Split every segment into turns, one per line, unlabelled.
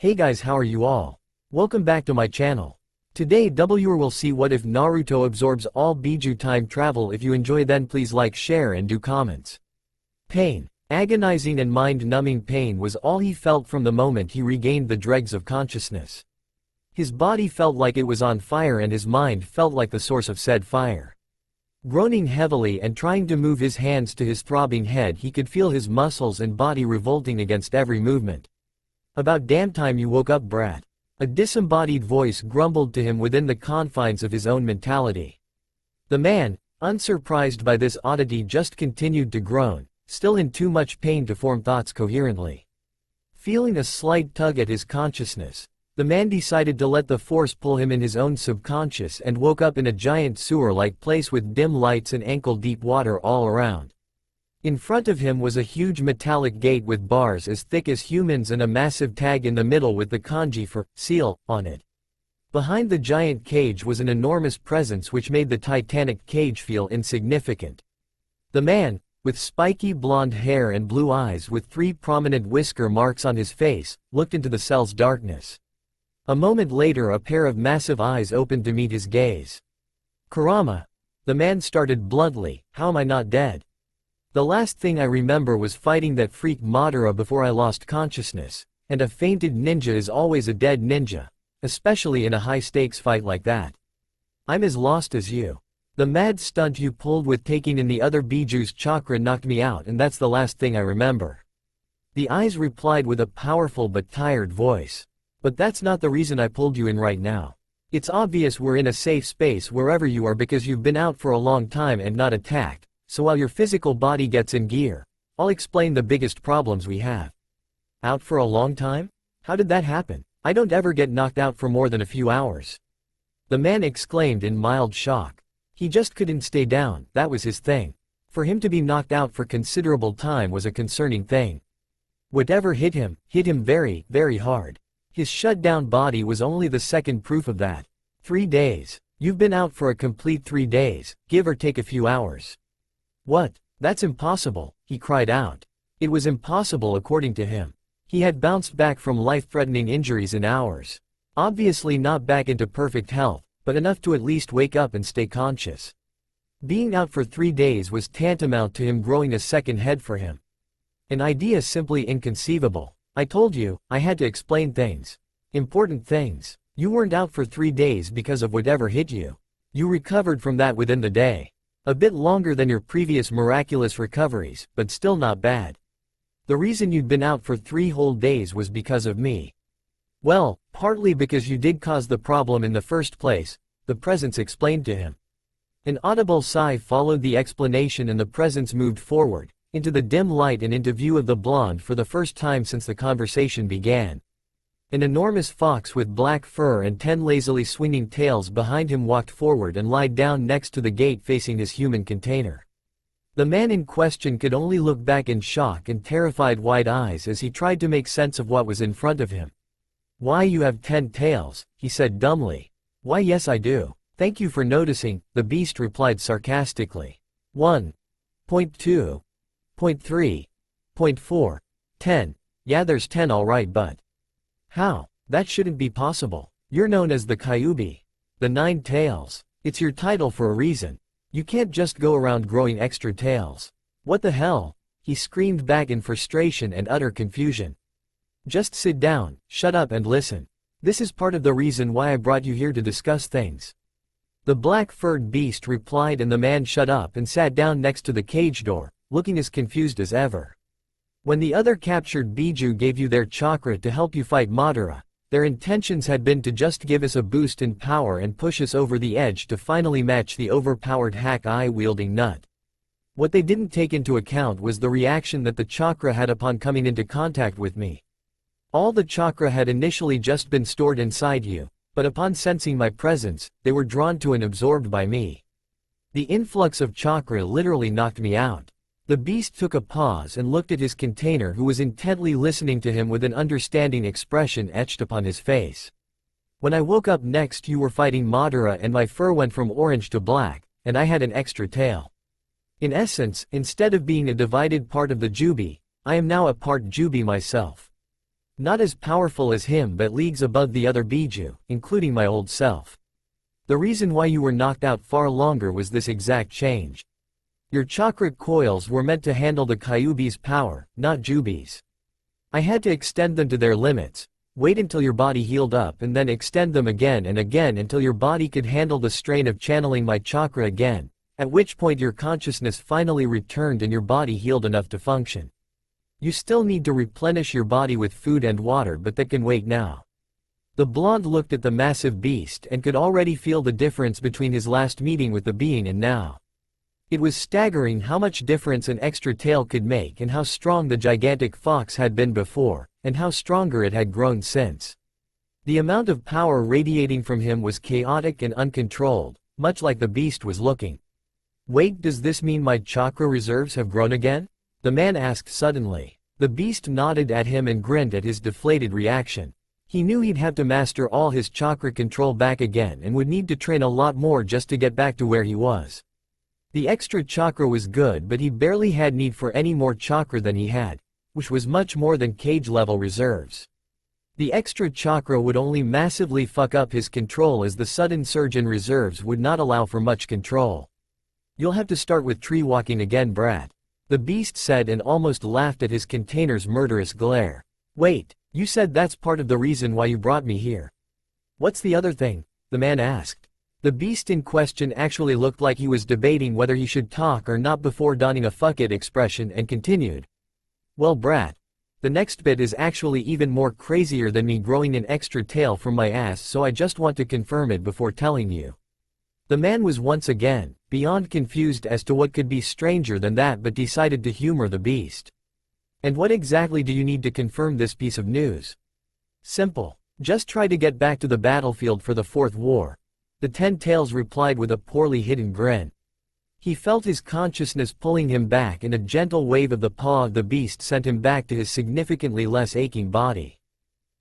Hey guys, how are you all? Welcome back to my channel. Today we will see what if Naruto absorbs all Bijuu time travel. If you enjoy, then please like, share and do comments. Pain. Agonizing and mind-numbing pain was all he felt from the moment he regained the dregs of consciousness. His body felt like it was on fire and his mind felt like the source of said fire. Groaning heavily and trying to move his hands to his throbbing head, he could feel his muscles and body revolting against every movement. "About damn time you woke up, brat." A disembodied voice grumbled to him within the confines of his own mentality. The man, unsurprised by this oddity, just continued to groan, still in too much pain to form thoughts coherently. Feeling a slight tug at his consciousness, the man decided to let the force pull him in his own subconscious and woke up in a giant sewer-like place with dim lights and ankle-deep water all around. In front of him was a huge metallic gate with bars as thick as humans and a massive tag in the middle with the kanji for seal on it. Behind the giant cage was an enormous presence which made the titanic cage feel insignificant. The man, with spiky blonde hair and blue eyes with 3 prominent whisker marks on his face, looked into the cell's darkness. A moment later, a pair of massive eyes opened to meet his gaze. "Kurama," the man started bluntly, "how am I not dead? The last thing I remember was fighting that freak Madara before I lost consciousness, and a fainted ninja is always a dead ninja, especially in a high-stakes fight like that. I'm as lost as you. The mad stunt you pulled with taking in the other Bijuu's chakra knocked me out, and that's the last thing I remember." The eyes replied with a powerful but tired voice. "But that's not the reason I pulled you in right now. It's obvious we're in a safe space wherever you are because you've been out for a long time and not attacked, so while your physical body gets in gear, I'll explain the biggest problems we have." "Out for a long time? How did that happen? I don't ever get knocked out for more than a few hours." The man exclaimed in mild shock. He just couldn't stay down, that was his thing. For him to be knocked out for considerable time was a concerning thing. Whatever hit him very, very hard. His shut-down body was only the second proof of that. 3 days. You've been out for a complete 3 days, give or take a few hours. "What? That's impossible," he cried out. It was impossible according to him. He had bounced back from life-threatening injuries in hours. Obviously not back into perfect health, but enough to at least wake up and stay conscious. Being out for 3 days was tantamount to him growing a second head for him. An idea simply inconceivable. "I told you, I had to explain things. Important things. You weren't out for 3 days because of whatever hit you. You recovered from that within the day. A bit longer than your previous miraculous recoveries, but still not bad. The reason you'd been out for 3 whole days was because of me." "Well, partly because you did cause the problem in the first place," the presence explained to him. An audible sigh followed the explanation and the presence moved forward, into the dim light and into view of the blonde for the first time since the conversation began. An enormous fox with black fur and 10 lazily swinging tails behind him walked forward and lied down next to the gate facing his human container. The man in question could only look back in shock and terrified wide eyes as he tried to make sense of what was in front of him. "Why, you have 10 tails," he said dumbly. "Why, yes I do. Thank you for noticing," the beast replied sarcastically. 1.2. 0.3. 0.4. 10. Yeah, there's 10 alright, but how? That shouldn't be possible. You're known as the Kyuubi. The 9 tails. It's your title for a reason. You can't just go around growing extra tails. What the hell?" he screamed back in frustration and utter confusion. "Just sit down, shut up and listen. This is part of the reason why I brought you here to discuss things." The black-furred beast replied, and the man shut up and sat down next to the cage door, looking as confused as ever. "When the other captured Bijuu gave you their chakra to help you fight Madara, their intentions had been to just give us a boost in power and push us over the edge to finally match the overpowered hack-eye-wielding nut. What they didn't take into account was the reaction that the chakra had upon coming into contact with me. All the chakra had initially just been stored inside you, but upon sensing my presence, they were drawn to and absorbed by me. The influx of chakra literally knocked me out." The beast took a pause and looked at his container, who was intently listening to him with an understanding expression etched upon his face. "When I woke up next, you were fighting Madara and my fur went from orange to black, and I had an extra tail. In essence, instead of being a divided part of the Jubi, I am now a part Jubi myself." Not as powerful as him but leagues above the other Bijuu, including my old self. The reason why you were knocked out far longer was this exact change. Your chakra coils were meant to handle the Kyuubi's power, not Jubi's. I had to extend them to their limits, wait until your body healed up and then extend them again and again until your body could handle the strain of channeling my chakra again, at which point your consciousness finally returned and your body healed enough to function. You still need to replenish your body with food and water, but that can wait now. The blonde looked at the massive beast and could already feel the difference between his last meeting with the being and now. It was staggering how much difference an extra tail could make and how strong the gigantic fox had been before, and how stronger it had grown since. The amount of power radiating from him was chaotic and uncontrolled, much like the beast was looking. Wait, does this mean my chakra reserves have grown again? The man asked suddenly. The beast nodded at him and grinned at his deflated reaction. He knew he'd have to master all his chakra control back again and would need to train a lot more just to get back to where he was. The extra chakra was good, but he barely had need for any more chakra than he had, which was much more than cage-level reserves. The extra chakra would only massively fuck up his control, as the sudden surge in reserves would not allow for much control. You'll have to start with tree walking again, brat. The beast said and almost laughed at his container's murderous glare. Wait, you said that's part of the reason why you brought me here. What's the other thing? The man asked. The beast in question actually looked like he was debating whether he should talk or not before donning a fuck it expression and continued. Well, brat, the next bit is actually even more crazier than me growing an extra tail from my ass, so I just want to confirm it before telling you. The man was once again beyond confused as to what could be stranger than that, but decided to humor the beast. And what exactly do you need to confirm this piece of news? Simple. Just try to get back to the battlefield for the fourth war. The 10 Tails replied with a poorly hidden grin. He felt his consciousness pulling him back, and a gentle wave of the paw of the beast sent him back to his significantly less aching body.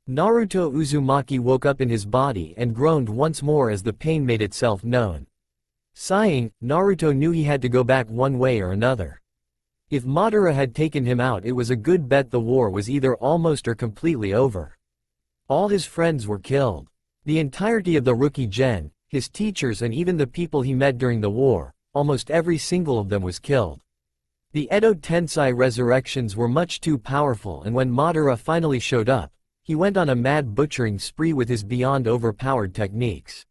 Naruto Uzumaki woke up in his body and groaned once more as the pain made itself known. Sighing, Naruto knew he had to go back one way or another. If Madara had taken him out, it was a good bet the war was either almost or completely over. All his friends were killed. The entirety of the rookie gen, his teachers and even the people he met during the war, almost every single of them was killed. The Edo Tensei resurrections were much too powerful, and when Madara finally showed up, he went on a mad butchering spree with his beyond overpowered techniques.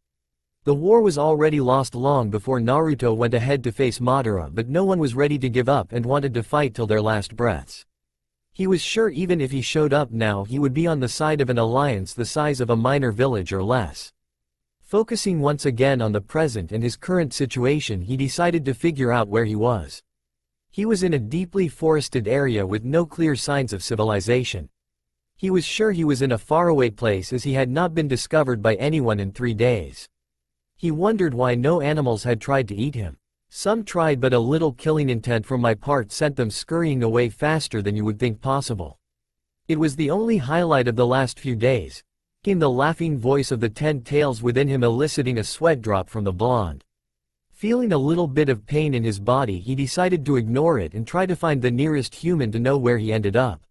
The war was already lost long before Naruto went ahead to face Madara, but no one was ready to give up and wanted to fight till their last breaths. He was sure even if he showed up now, he would be on the side of an alliance the size of a minor village or less. Focusing once again on the present and his current situation, he decided to figure out where he was. He was in a deeply forested area with no clear signs of civilization. He was sure he was in a faraway place, as he had not been discovered by anyone in 3 days. He wondered why no animals had tried to eat him. Some tried, but a little killing intent from my part sent them scurrying away faster than you would think possible. It was the only highlight of the last few days, came the laughing voice of the 10 Tails within him, eliciting a sweat drop from the blonde. Feeling a little bit of pain in his body, he decided to ignore it and try to find the nearest human to know where he ended up.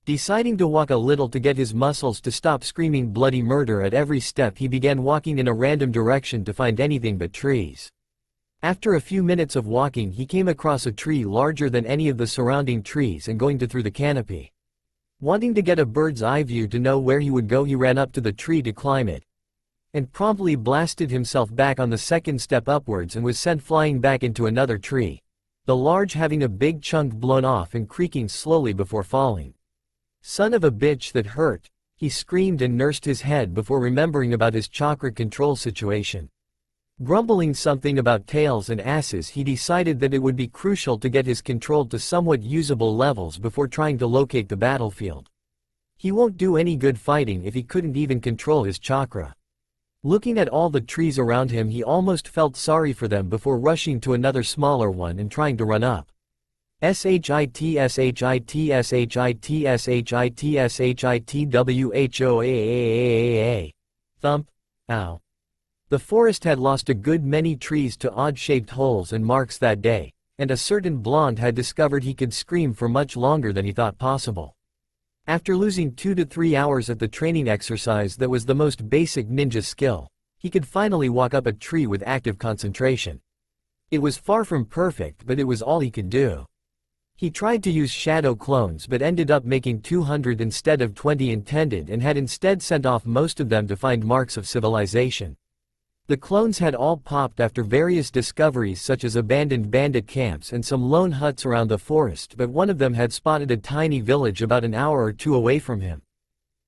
Deciding to walk a little to get his muscles to stop screaming bloody murder at every step, he began walking in a random direction to find anything but trees. After a few minutes of walking, he came across a tree larger than any of the surrounding trees and going through the canopy. Wanting to get a bird's eye view to know where he would go, he ran up to the tree to climb it, and promptly blasted himself back on the second step upwards and was sent flying back into another tree, the large having a big chunk blown off and creaking slowly before falling. Son of a bitch, that hurt, he screamed and nursed his head before remembering about his chakra control situation. Grumbling something about tails and asses, he decided that it would be crucial to get his control to somewhat usable levels before trying to locate the battlefield. He won't do any good fighting if he couldn't even control his chakra. Looking at all the trees around him, he almost felt sorry for them before rushing to another smaller one and trying to run up. Shit. Thump. Ow. The forest had lost a good many trees to odd-shaped holes and marks that day, and a certain blonde had discovered he could scream for much longer than he thought possible. After losing 2 to 3 hours at the training exercise that was the most basic ninja skill, he could finally walk up a tree with active concentration. It was far from perfect, but it was all he could do. He tried to use shadow clones but ended up making 200 instead of 20 intended and had instead sent off most of them to find marks of civilization. The clones had all popped after various discoveries such as abandoned bandit camps and some lone huts around the forest, but one of them had spotted a tiny village about an hour or two away from him.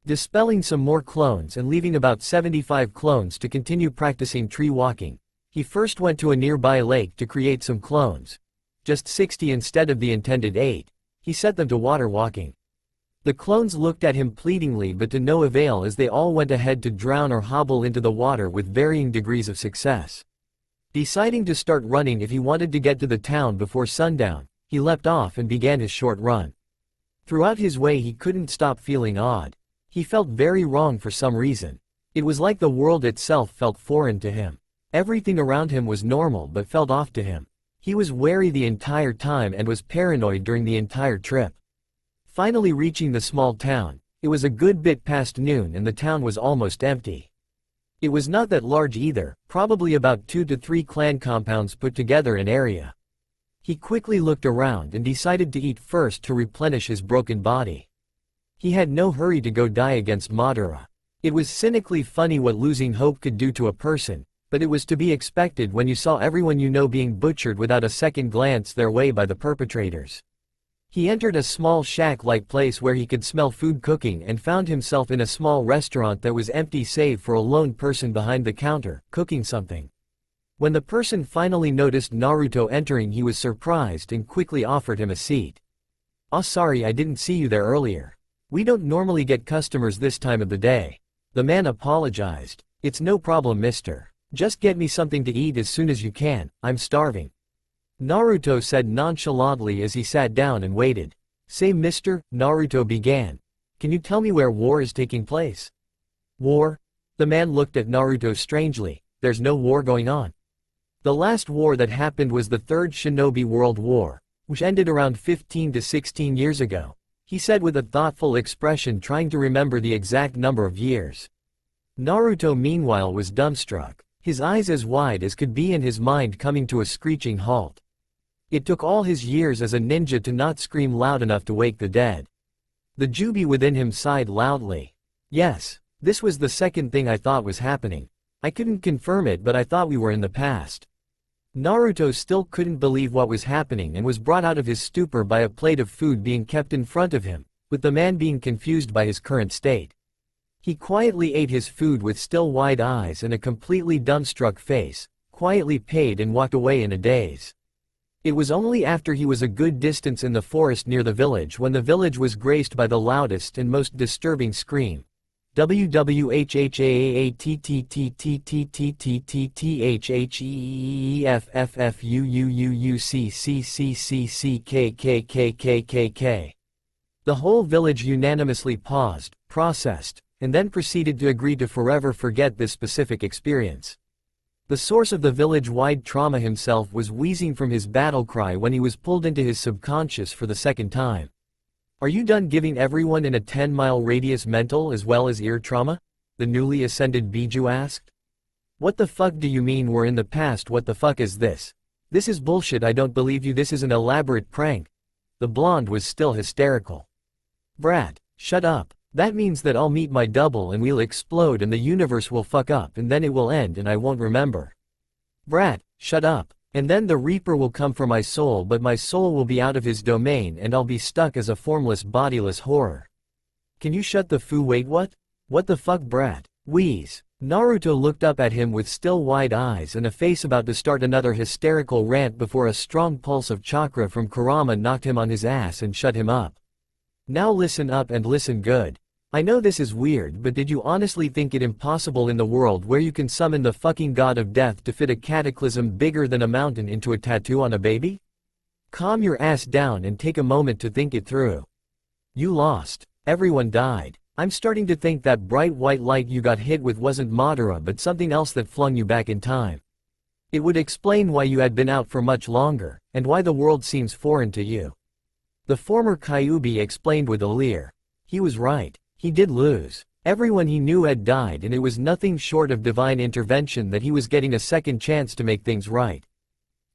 Dispelling some more clones and leaving about 75 clones to continue practicing tree walking, he first went to a nearby lake to create some clones. Just 60 instead of the intended 8, he set them to water walking. The clones looked at him pleadingly but to no avail as they all went ahead to drown or hobble into the water with varying degrees of success. Deciding to start running if he wanted to get to the town before sundown, he leapt off and began his short run. Throughout his way he couldn't stop feeling odd. He felt very wrong for some reason. It was like the world itself felt foreign to him. Everything around him was normal but felt off to him. He was wary the entire time and was paranoid during the entire trip. Finally reaching the small town, it was a good bit past noon and the town was almost empty. It was not that large either, probably about 2 to 3 clan compounds put together in area. He quickly looked around and decided to eat first to replenish his broken body. He had no hurry to go die against Madara. It was cynically funny what losing hope could do to a person, but it was to be expected when you saw everyone you know being butchered without a second glance their way by the perpetrators. He entered a small shack-like place where he could smell food cooking and found himself in a small restaurant that was empty save for a lone person behind the counter, cooking something. When the person finally noticed Naruto entering, he was surprised and quickly offered him a seat. "Oh, sorry, I didn't see you there earlier. We don't normally get customers this time of the day." The man apologized. "It's no problem, mister. Just get me something to eat as soon as you can, I'm starving." Naruto said nonchalantly as he sat down and waited. "Say mister," Naruto began. "Can you tell me where war is taking place?" "War?" The man looked at Naruto strangely. "There's no war going on. The last war that happened was the Third Shinobi World War, which ended around 15 to 16 years ago," he said with a thoughtful expression, trying to remember the exact number of years. Naruto meanwhile was dumbstruck, his eyes as wide as could be and his mind coming to a screeching halt. It took all his years as a ninja to not scream loud enough to wake the dead. The Jubi within him sighed loudly. "Yes, this was the second thing I thought was happening. I couldn't confirm it, but I thought we were in the past." Naruto still couldn't believe what was happening and was brought out of his stupor by a plate of food being kept in front of him, with the man being confused by his current state. He quietly ate his food with still wide eyes and a completely dumbstruck face, quietly paid and walked away in a daze. It was only after he was a good distance in the forest near the village when the village was graced by the loudest and most disturbing scream. WWHHAATTTTTTTHHEFFFUUUUCCCCCKKKKKKK. The whole village unanimously paused, processed, and then proceeded to agree to forever forget this specific experience. The source of the village-wide trauma himself was wheezing from his battle cry when he was pulled into his subconscious for the second time. "Are you done giving everyone in a 10-mile radius mental as well as ear trauma?" the newly ascended Bijuu asked. "What the fuck do you mean we're in the past? What the fuck is this? This is bullshit, I don't believe you, this is an elaborate prank." The blonde was still hysterical. "Brat, shut up. That means that I'll meet my double and we'll explode and the universe will fuck up and then it will end and I won't remember." "Brat, shut up. And then the Reaper will come for my soul, but my soul will be out of his domain and I'll be stuck as a formless bodiless horror. Can you shut the foo? Wait, what? What the fuck, brat? Wheeze." Naruto looked up at him with still wide eyes and a face about to start another hysterical rant before a strong pulse of chakra from Kurama knocked him on his ass and shut him up. "Now listen up and listen good. I know this is weird, but did you honestly think it impossible in the world where you can summon the fucking god of death to fit a cataclysm bigger than a mountain into a tattoo on a baby? Calm your ass down and take a moment to think it through. You lost. Everyone died. I'm starting to think that bright white light you got hit with wasn't Madara but something else that flung you back in time. It would explain why you had been out for much longer, and why the world seems foreign to you." The former Kyuubi explained with a leer. He was right. He did lose. Everyone he knew had died, and it was nothing short of divine intervention that he was getting a second chance to make things right.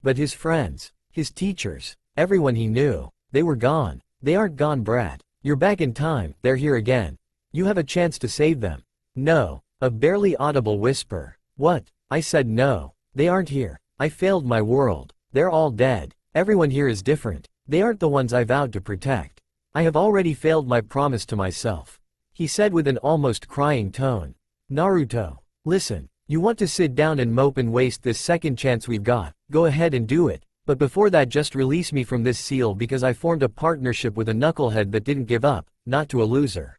But his friends, his teachers, everyone he knew, they were gone. They aren't gone, brat. You're back in time, they're here again. You have a chance to save them. No. A barely audible whisper. What? I said no. They aren't here. I failed my world. They're all dead. Everyone here is different. They aren't the ones I vowed to protect. I have already failed my promise to myself. He said with an almost crying tone. Naruto, listen. You want to sit down and mope and waste this second chance we've got, go ahead and do it. But before that, just release me from this seal, because I formed a partnership with a knucklehead that didn't give up, not to a loser.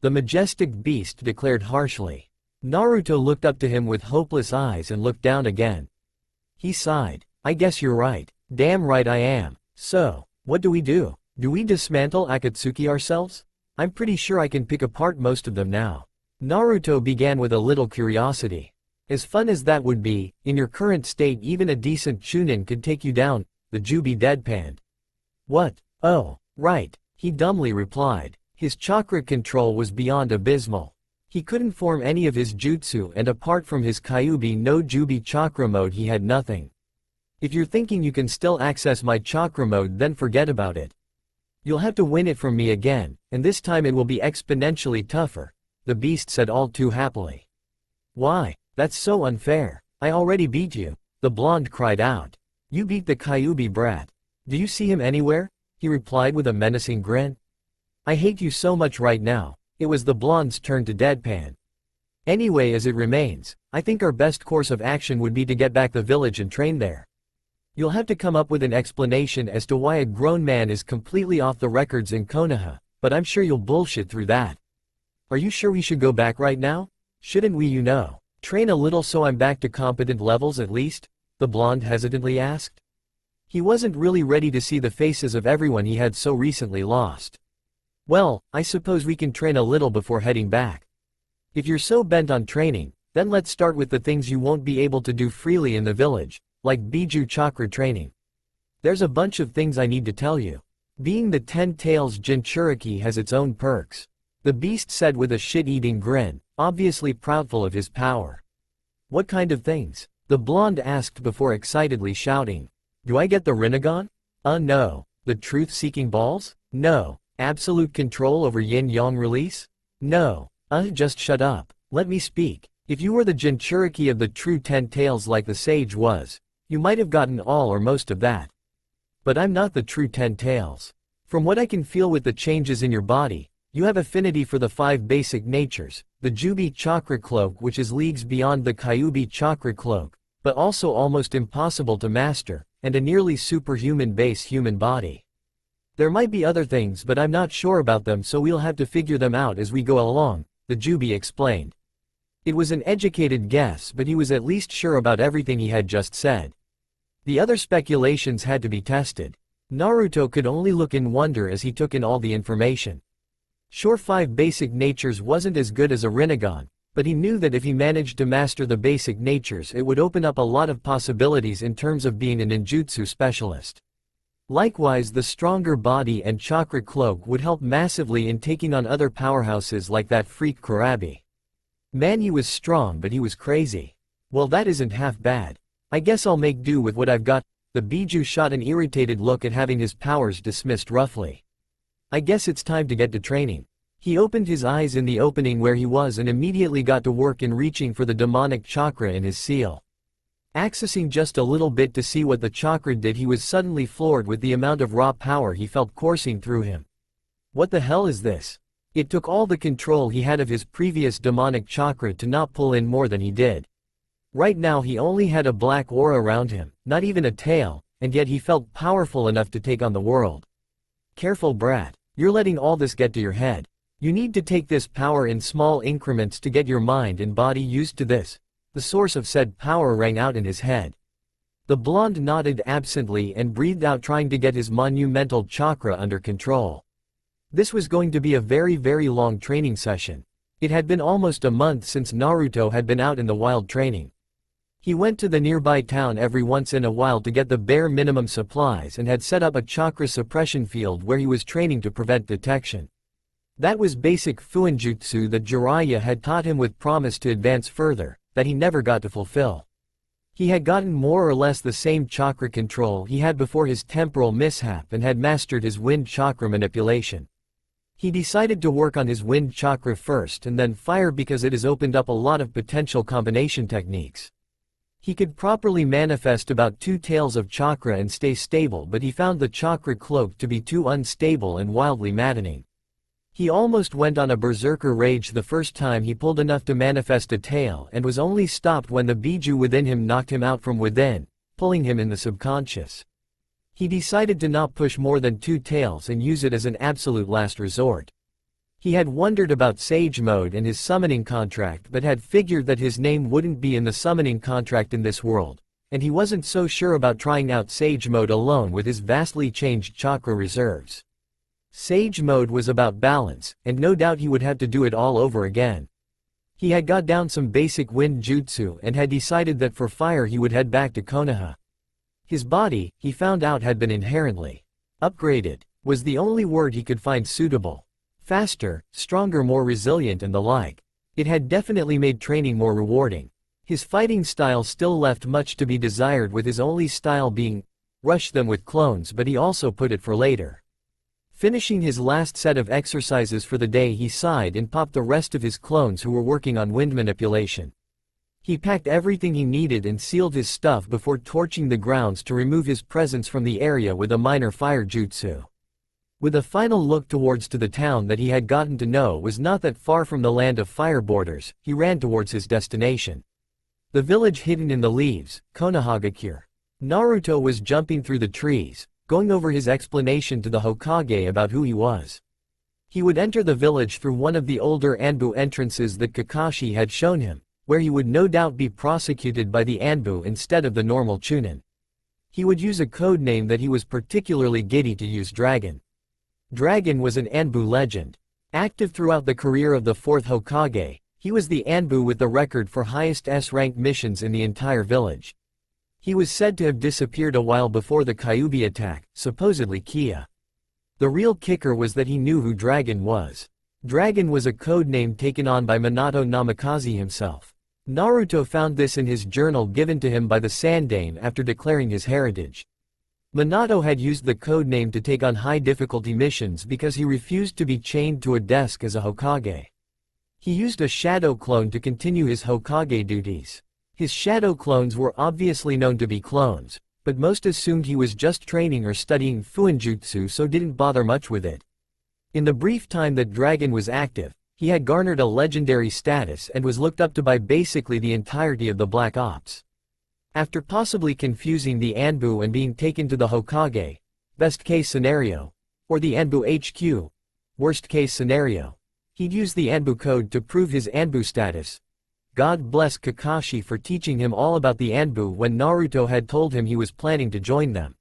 The majestic beast declared harshly. Naruto looked up to him with hopeless eyes and looked down again. He sighed. I guess you're right. Damn right I am. So, what do we do? Do we dismantle Akatsuki ourselves? I'm pretty sure I can pick apart most of them now. Naruto began with a little curiosity. As fun as that would be, in your current state even a decent chunin could take you down, the Jubi deadpanned. What? Oh, right, he dumbly replied. His chakra control was beyond abysmal. He couldn't form any of his jutsu, and apart from his Kyuubi no Jubi chakra mode he had nothing. If you're thinking you can still access my chakra mode, then forget about it. You'll have to win it from me again, and this time it will be exponentially tougher, the beast said all too happily. Why? That's so unfair. I already beat you, the blonde cried out. You beat the Kyuubi brat. Do you see him anywhere? He replied with a menacing grin. I hate you so much right now. It was the blonde's turn to deadpan. Anyway, as it remains, I think our best course of action would be to get back the village and train there. You'll have to come up with an explanation as to why a grown man is completely off the records in Konoha, but I'm sure you'll bullshit through that. Are you sure we should go back right now? Shouldn't we, train a little so I'm back to competent levels at least? The blonde hesitantly asked. He wasn't really ready to see the faces of everyone he had so recently lost. Well, I suppose we can train a little before heading back. If you're so bent on training, then let's start with the things you won't be able to do freely in the village, like Bijuu chakra training. There's a bunch of things I need to tell you. Being the 10 Tails Jinchuriki has its own perks. The beast said with a shit-eating grin, obviously proudful of his power. What kind of things? The blonde asked before excitedly shouting. Do I get the Rinnegan? No. The truth-seeking balls? No. Absolute control over yin-yang release? No. Just shut up. Let me speak. If you were the Jinchuriki of the true 10 Tails like the sage was, you might have gotten all or most of that. But I'm not the true 10 Tails. From what I can feel with the changes in your body, you have affinity for the 5 basic natures, the Jubi chakra cloak, which is leagues beyond the Kyuubi chakra cloak, but also almost impossible to master, and a nearly superhuman base human body. There might be other things, but I'm not sure about them, so we'll have to figure them out as we go along, the Jubi explained. It was an educated guess, but he was at least sure about everything he had just said. The other speculations had to be tested. Naruto could only look in wonder as he took in all the information. Sure, 5 basic natures wasn't as good as a Rinnegan, but he knew that if he managed to master the basic natures, it would open up a lot of possibilities in terms of being a ninjutsu specialist. Likewise, the stronger body and chakra cloak would help massively in taking on other powerhouses like that freak Kurama. Man, he was strong, but he was crazy. Well, that isn't half bad. I guess I'll make do with what I've got. The Bijuu shot an irritated look at having his powers dismissed roughly. I guess it's time to get to training. He opened his eyes in the opening where he was and immediately got to work in reaching for the demonic chakra in his seal. Accessing just a little bit to see what the chakra did, he was suddenly floored with the amount of raw power he felt coursing through him. What the hell is this? It took all the control he had of his previous demonic chakra to not pull in more than he did. Right now he only had a black aura around him, not even a tail, and yet he felt powerful enough to take on the world. Careful, brat. You're letting all this get to your head. You need to take this power in small increments to get your mind and body used to this. The source of said power rang out in his head. The blonde nodded absently and breathed out, trying to get his monumental chakra under control. This was going to be a very, very long training session. It had been almost a month since Naruto had been out in the wild training. He went to the nearby town every once in a while to get the bare minimum supplies and had set up a chakra suppression field where he was training to prevent detection. That was basic fuinjutsu that Jiraiya had taught him with promise to advance further, that he never got to fulfill. He had gotten more or less the same chakra control he had before his temporal mishap and had mastered his wind chakra manipulation. He decided to work on his wind chakra first and then fire because it has opened up a lot of potential combination techniques. He could properly manifest about 2 tails of chakra and stay stable, but he found the chakra cloak to be too unstable and wildly maddening. He almost went on a berserker rage the first time he pulled enough to manifest a tail and was only stopped when the Bijuu within him knocked him out from within, pulling him in the subconscious. He decided to not push more than 2 tails and use it as an absolute last resort. He had wondered about Sage Mode and his summoning contract but had figured that his name wouldn't be in the summoning contract in this world, and he wasn't so sure about trying out Sage Mode alone with his vastly changed chakra reserves. Sage Mode was about balance, and no doubt he would have to do it all over again. He had got down some basic wind jutsu and had decided that for fire he would head back to Konoha. His body, he found out, had been inherently upgraded, was the only word he could find suitable. Faster, stronger, more resilient and the like. It had definitely made training more rewarding. His fighting style still left much to be desired, with his only style being rush them with clones, but he also put it for later. Finishing his last set of exercises for the day, he sighed and popped the rest of his clones who were working on wind manipulation. He packed everything he needed and sealed his stuff before torching the grounds to remove his presence from the area with a minor fire jutsu. With a final look towards the town that he had gotten to know was not that far from the land of fire borders, he ran towards his destination. The village hidden in the leaves, Konohagakure. Naruto was jumping through the trees, going over his explanation to the Hokage about who he was. He would enter the village through one of the older Anbu entrances that Kakashi had shown him, where he would no doubt be prosecuted by the Anbu instead of the normal Chunin. He would use a code name that he was particularly giddy to use: Dragon. Dragon was an Anbu legend. Active throughout the career of the 4th Hokage, he was the Anbu with the record for highest S-rank missions in the entire village. He was said to have disappeared a while before the Kyuubi attack, supposedly Kia. The real kicker was that he knew who Dragon was. Dragon was a code name taken on by Minato Namikaze himself. Naruto found this in his journal given to him by the Sandaime after declaring his heritage. Minato had used the code name to take on high difficulty missions because he refused to be chained to a desk as a Hokage. He used a shadow clone to continue his Hokage duties. His shadow clones were obviously known to be clones, but most assumed he was just training or studying fuinjutsu, so didn't bother much with it. In the brief time that Dragon was active, he had garnered a legendary status and was looked up to by basically the entirety of the Black Ops. After possibly confusing the Anbu and being taken to the Hokage, best case scenario, or the Anbu HQ, worst case scenario, he'd use the Anbu code to prove his Anbu status. God bless Kakashi for teaching him all about the Anbu when Naruto had told him he was planning to join them.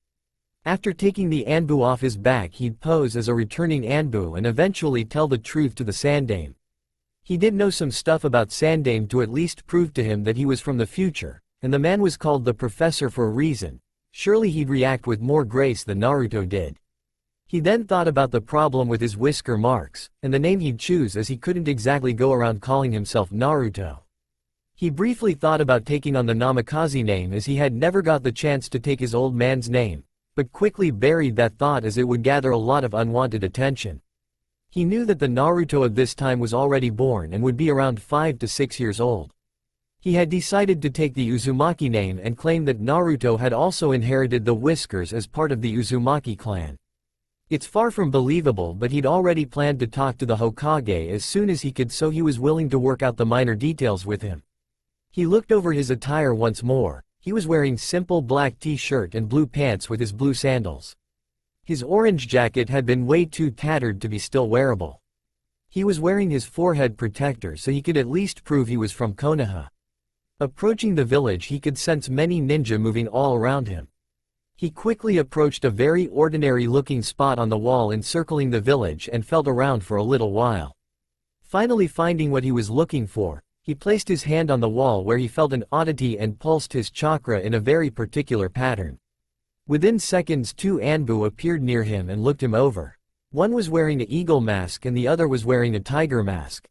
After taking the Anbu off his back, he'd pose as a returning Anbu and eventually tell the truth to the Sandaime. He did know some stuff about Sandaime to at least prove to him that he was from the future, and the man was called the Professor for a reason. Surely he'd react with more grace than Naruto did. He then thought about the problem with his whisker marks, and the name he'd choose, as he couldn't exactly go around calling himself Naruto. He briefly thought about taking on the Namikaze name, as he had never got the chance to take his old man's name, but quickly buried that thought as it would gather a lot of unwanted attention. He knew that the Naruto of this time was already born and would be around 5 to 6 years old. He had decided to take the Uzumaki name and claim that Naruto had also inherited the whiskers as part of the Uzumaki clan. It's far from believable, but he'd already planned to talk to the Hokage as soon as he could, so he was willing to work out the minor details with him. He looked over his attire once more. He was wearing simple black t-shirt and blue pants with his blue sandals. His orange jacket had been way too tattered to be still wearable. He was wearing his forehead protector so he could at least prove he was from Konoha. Approaching the village, he could sense many ninja moving all around him. He quickly approached a very ordinary-looking spot on the wall encircling the village and felt around for a little while. Finally finding what he was looking for, he placed his hand on the wall where he felt an oddity and pulsed his chakra in a very particular pattern. Within seconds, 2 Anbu appeared near him and looked him over. One was wearing an eagle mask and the other was wearing a tiger mask.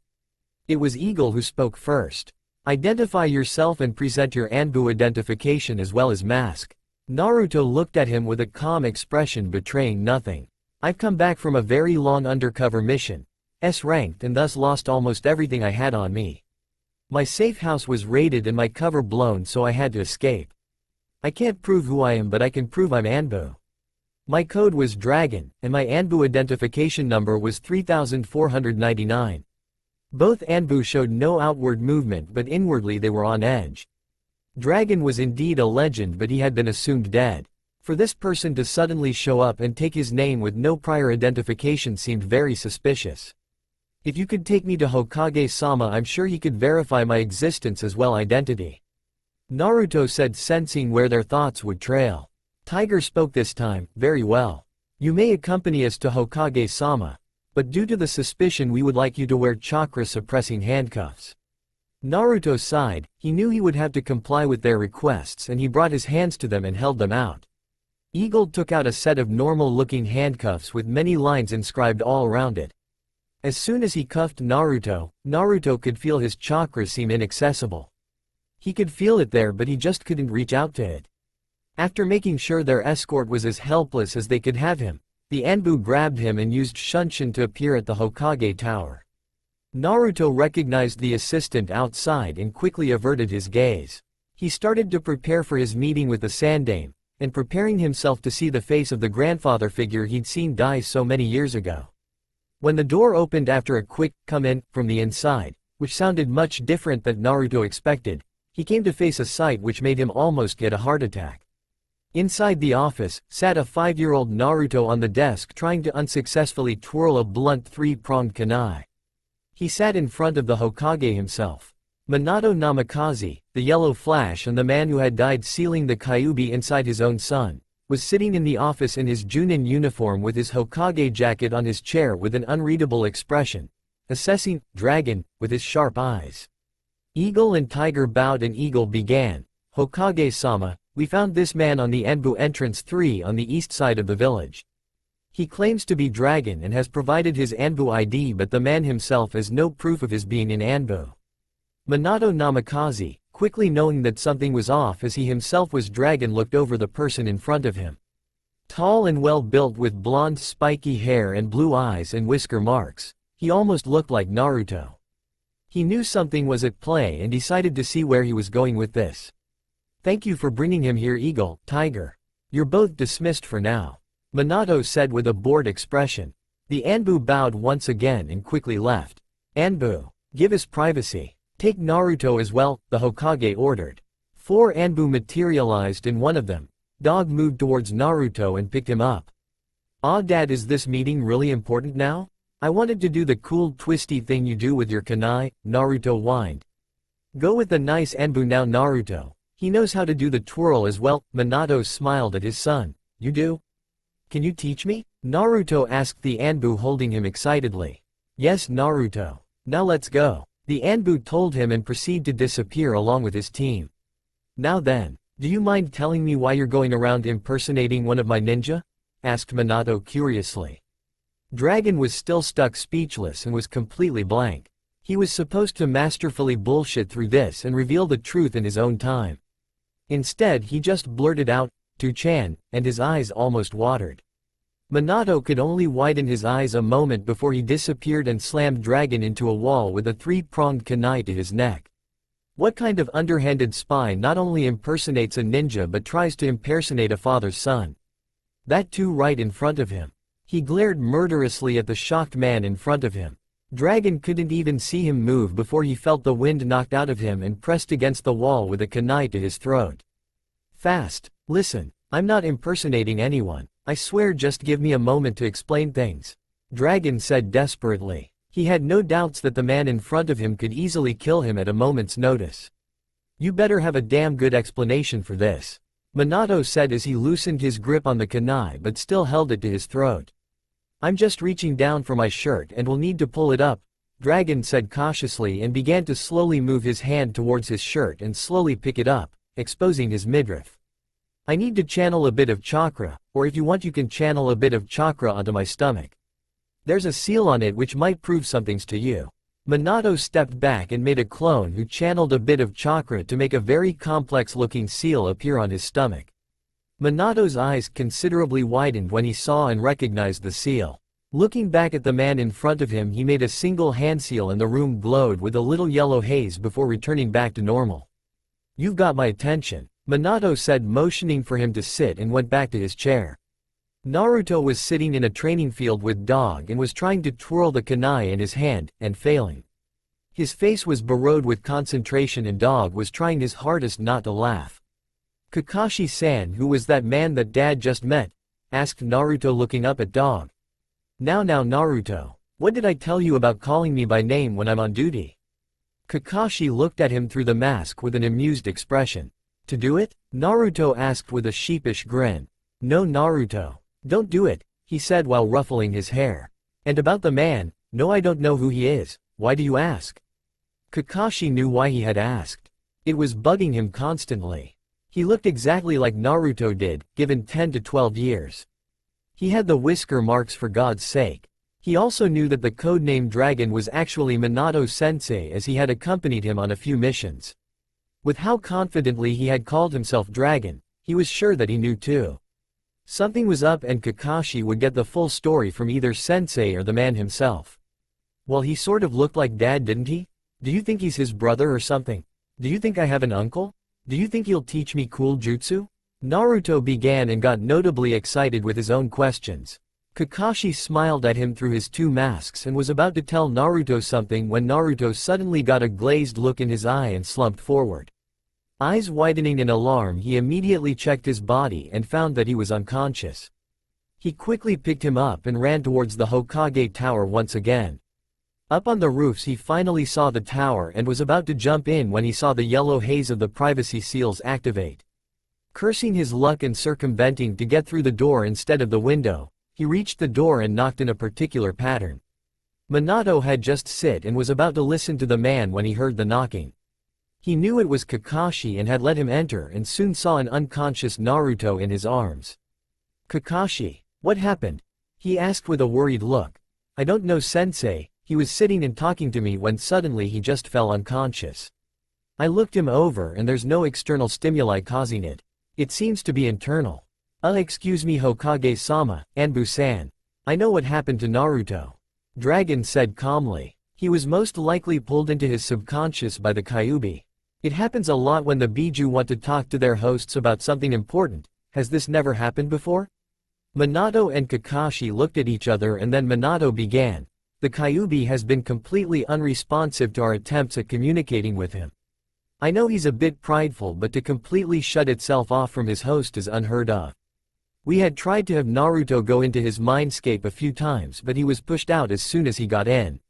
It was Eagle who spoke first. Identify yourself and present your Anbu identification as well as mask. Naruto looked at him with a calm expression betraying nothing. I've come back from a very long undercover mission, S-ranked, and thus lost almost everything I had on me. My safe house was raided and my cover blown, so I had to escape. I can't prove who I am, but I can prove I'm Anbu. My code was Dragon, and my Anbu identification number was 3499. Both Anbu showed no outward movement, but inwardly they were on edge. Dragon was indeed a legend, but he had been assumed dead. For this person to suddenly show up and take his name with no prior identification seemed very suspicious. If you could take me to Hokage-sama, I'm sure he could verify my existence as well identity. Naruto said, sensing where their thoughts would trail. Tiger spoke this time. Very well. You may accompany us to Hokage-sama, but due to the suspicion we would like you to wear chakra-suppressing handcuffs. Naruto sighed. He knew he would have to comply with their requests, and he brought his hands to them and held them out. Eagle took out a set of normal-looking handcuffs with many lines inscribed all around it. As soon as he cuffed Naruto, Naruto could feel his chakra seem inaccessible. He could feel it there, but he just couldn't reach out to it. After making sure their escort was as helpless as they could have him, the Anbu grabbed him and used Shunshin to appear at the Hokage Tower. Naruto recognized the assistant outside and quickly averted his gaze. He started to prepare for his meeting with the Sandame, and preparing himself to see the face of the grandfather figure he'd seen die so many years ago. When the door opened after a quick "come in" from the inside, which sounded much different than Naruto expected, he came to face a sight which made him almost get a heart attack. Inside the office, sat a 5-year-old Naruto on the desk trying to unsuccessfully twirl a blunt 3-pronged kunai. He sat in front of the Hokage himself. Minato Namikaze, the Yellow Flash and the man who had died sealing the Kyuubi inside his own son, was sitting in the office in his Junin uniform with his Hokage jacket on his chair with an unreadable expression, assessing Dragon with his sharp eyes. Eagle and Tiger bowed and Eagle began. Hokage-sama, we found this man on the Anbu entrance 3 on the east side of the village. He claims to be Dragon and has provided his Anbu ID, but the man himself has no proof of his being in Anbu. Minato Namikaze, quickly knowing that something was off as he himself was Dragon, looked over the person in front of him. Tall and well-built with blonde spiky hair and blue eyes and whisker marks, he almost looked like Naruto. He knew something was at play and decided to see where he was going with this. Thank you for bringing him here, Eagle, Tiger. You're both dismissed for now, Minato said with a bored expression. The Anbu bowed once again and quickly left. Anbu, give us privacy. Take Naruto as well, the Hokage ordered. 4 Anbu materialized and one of them, Dog, moved towards Naruto and picked him up. Dad, is this meeting really important now? I wanted to do the cool twisty thing you do with your kunai, Naruto whined. Go with the nice Anbu now, Naruto. He knows how to do the twirl as well. Minato smiled at his son. You do? Can you teach me? Naruto asked the Anbu, holding him excitedly. Yes, Naruto. Now let's go. The Anbu told him and proceeded to disappear along with his team. Now then, do you mind telling me why you're going around impersonating one of my ninja? Asked Minato curiously. Dragon was still stuck speechless and was completely blank. He was supposed to masterfully bullshit through this and reveal the truth in his own time. Instead, he just blurted out, "To-chan," and his eyes almost watered. Minato could only widen his eyes a moment before he disappeared and slammed Dragon into a wall with a 3-pronged kunai to his neck. What kind of underhanded spy not only impersonates a ninja but tries to impersonate a father's son? That too right in front of him. He glared murderously at the shocked man in front of him. Dragon couldn't even see him move before he felt the wind knocked out of him and pressed against the wall with a kunai to his throat. Fast. Listen, I'm not impersonating anyone. I swear, just give me a moment to explain things. Dragon said desperately. He had no doubts that the man in front of him could easily kill him at a moment's notice. You better have a damn good explanation for this, Minato said as he loosened his grip on the kunai but still held it to his throat. I'm just reaching down for my shirt and will need to pull it up, Dragon said cautiously and began to slowly move his hand towards his shirt and slowly pick it up, exposing his midriff. I need to channel a bit of chakra, or if you want you can channel a bit of chakra onto my stomach. There's a seal on it which might prove somethings to you. Minato stepped back and made a clone who channeled a bit of chakra to make a very complex-looking seal appear on his stomach. Minato's eyes considerably widened when he saw and recognized the seal. Looking back at the man in front of him, he made a single hand seal and the room glowed with a little yellow haze before returning back to normal. "You've got my attention," Minato said, motioning for him to sit, and went back to his chair. Naruto was sitting in a training field with Dog and was trying to twirl the kunai in his hand, and failing. His face was burrowed with concentration and Dog was trying his hardest not to laugh. "Kakashi-san, who was that man that Dad just met?" asked Naruto, looking up at Dog. Now Naruto, what did I tell you about calling me by name when I'm on duty?" Kakashi looked at him through the mask with an amused expression. "To do it?" Naruto asked with a sheepish grin. "No, Naruto. Don't do it," he said while ruffling his hair. "And about the man, no, I don't know who he is. Why do you ask?" Kakashi knew why he had asked. It was bugging him constantly. He looked exactly like Naruto did, given 10 to 12 years. He had the whisker marks, for God's sake. He also knew that the codename Dragon was actually Minato-sensei, as he had accompanied him on a few missions. With how confidently he had called himself Dragon, he was sure that he knew too. Something was up, and Kakashi would get the full story from either Sensei or the man himself. "Well, he sort of looked like Dad, didn't he? Do you think he's his brother or something? Do you think I have an uncle? Do you think he'll teach me cool jutsu?" Naruto began and got notably excited with his own questions. Kakashi smiled at him through his two masks and was about to tell Naruto something when Naruto suddenly got a glazed look in his eye and slumped forward. Eyes widening in alarm, he immediately checked his body and found that he was unconscious. He quickly picked him up and ran towards the Hokage tower once again. Up on the roofs he finally saw the tower and was about to jump in when he saw the yellow haze of the privacy seals activate. Cursing his luck and circumventing to get through the door instead of the window, he reached the door and knocked in a particular pattern. Minato had just sit and was about to listen to the man when he heard the knocking. He knew it was Kakashi and had let him enter, and soon saw an unconscious Naruto in his arms. "Kakashi, what happened?" he asked with a worried look. "I don't know, Sensei. He was sitting and talking to me when suddenly he just fell unconscious. I looked him over and there's no external stimuli causing it. It seems to be internal." Excuse me, Hokage-sama, Anbu-san. I know what happened to Naruto," Dragon said calmly. "He was most likely pulled into his subconscious by the Kyuubi. It happens a lot when the Bijuu want to talk to their hosts about something important. Has this never happened before?" Minato and Kakashi looked at each other, and then Minato began. "The Kyuubi has been completely unresponsive to our attempts at communicating with him. I know he's a bit prideful, but to completely shut itself off from his host is unheard of. We had tried to have Naruto go into his mindscape a few times, but he was pushed out as soon as he got in.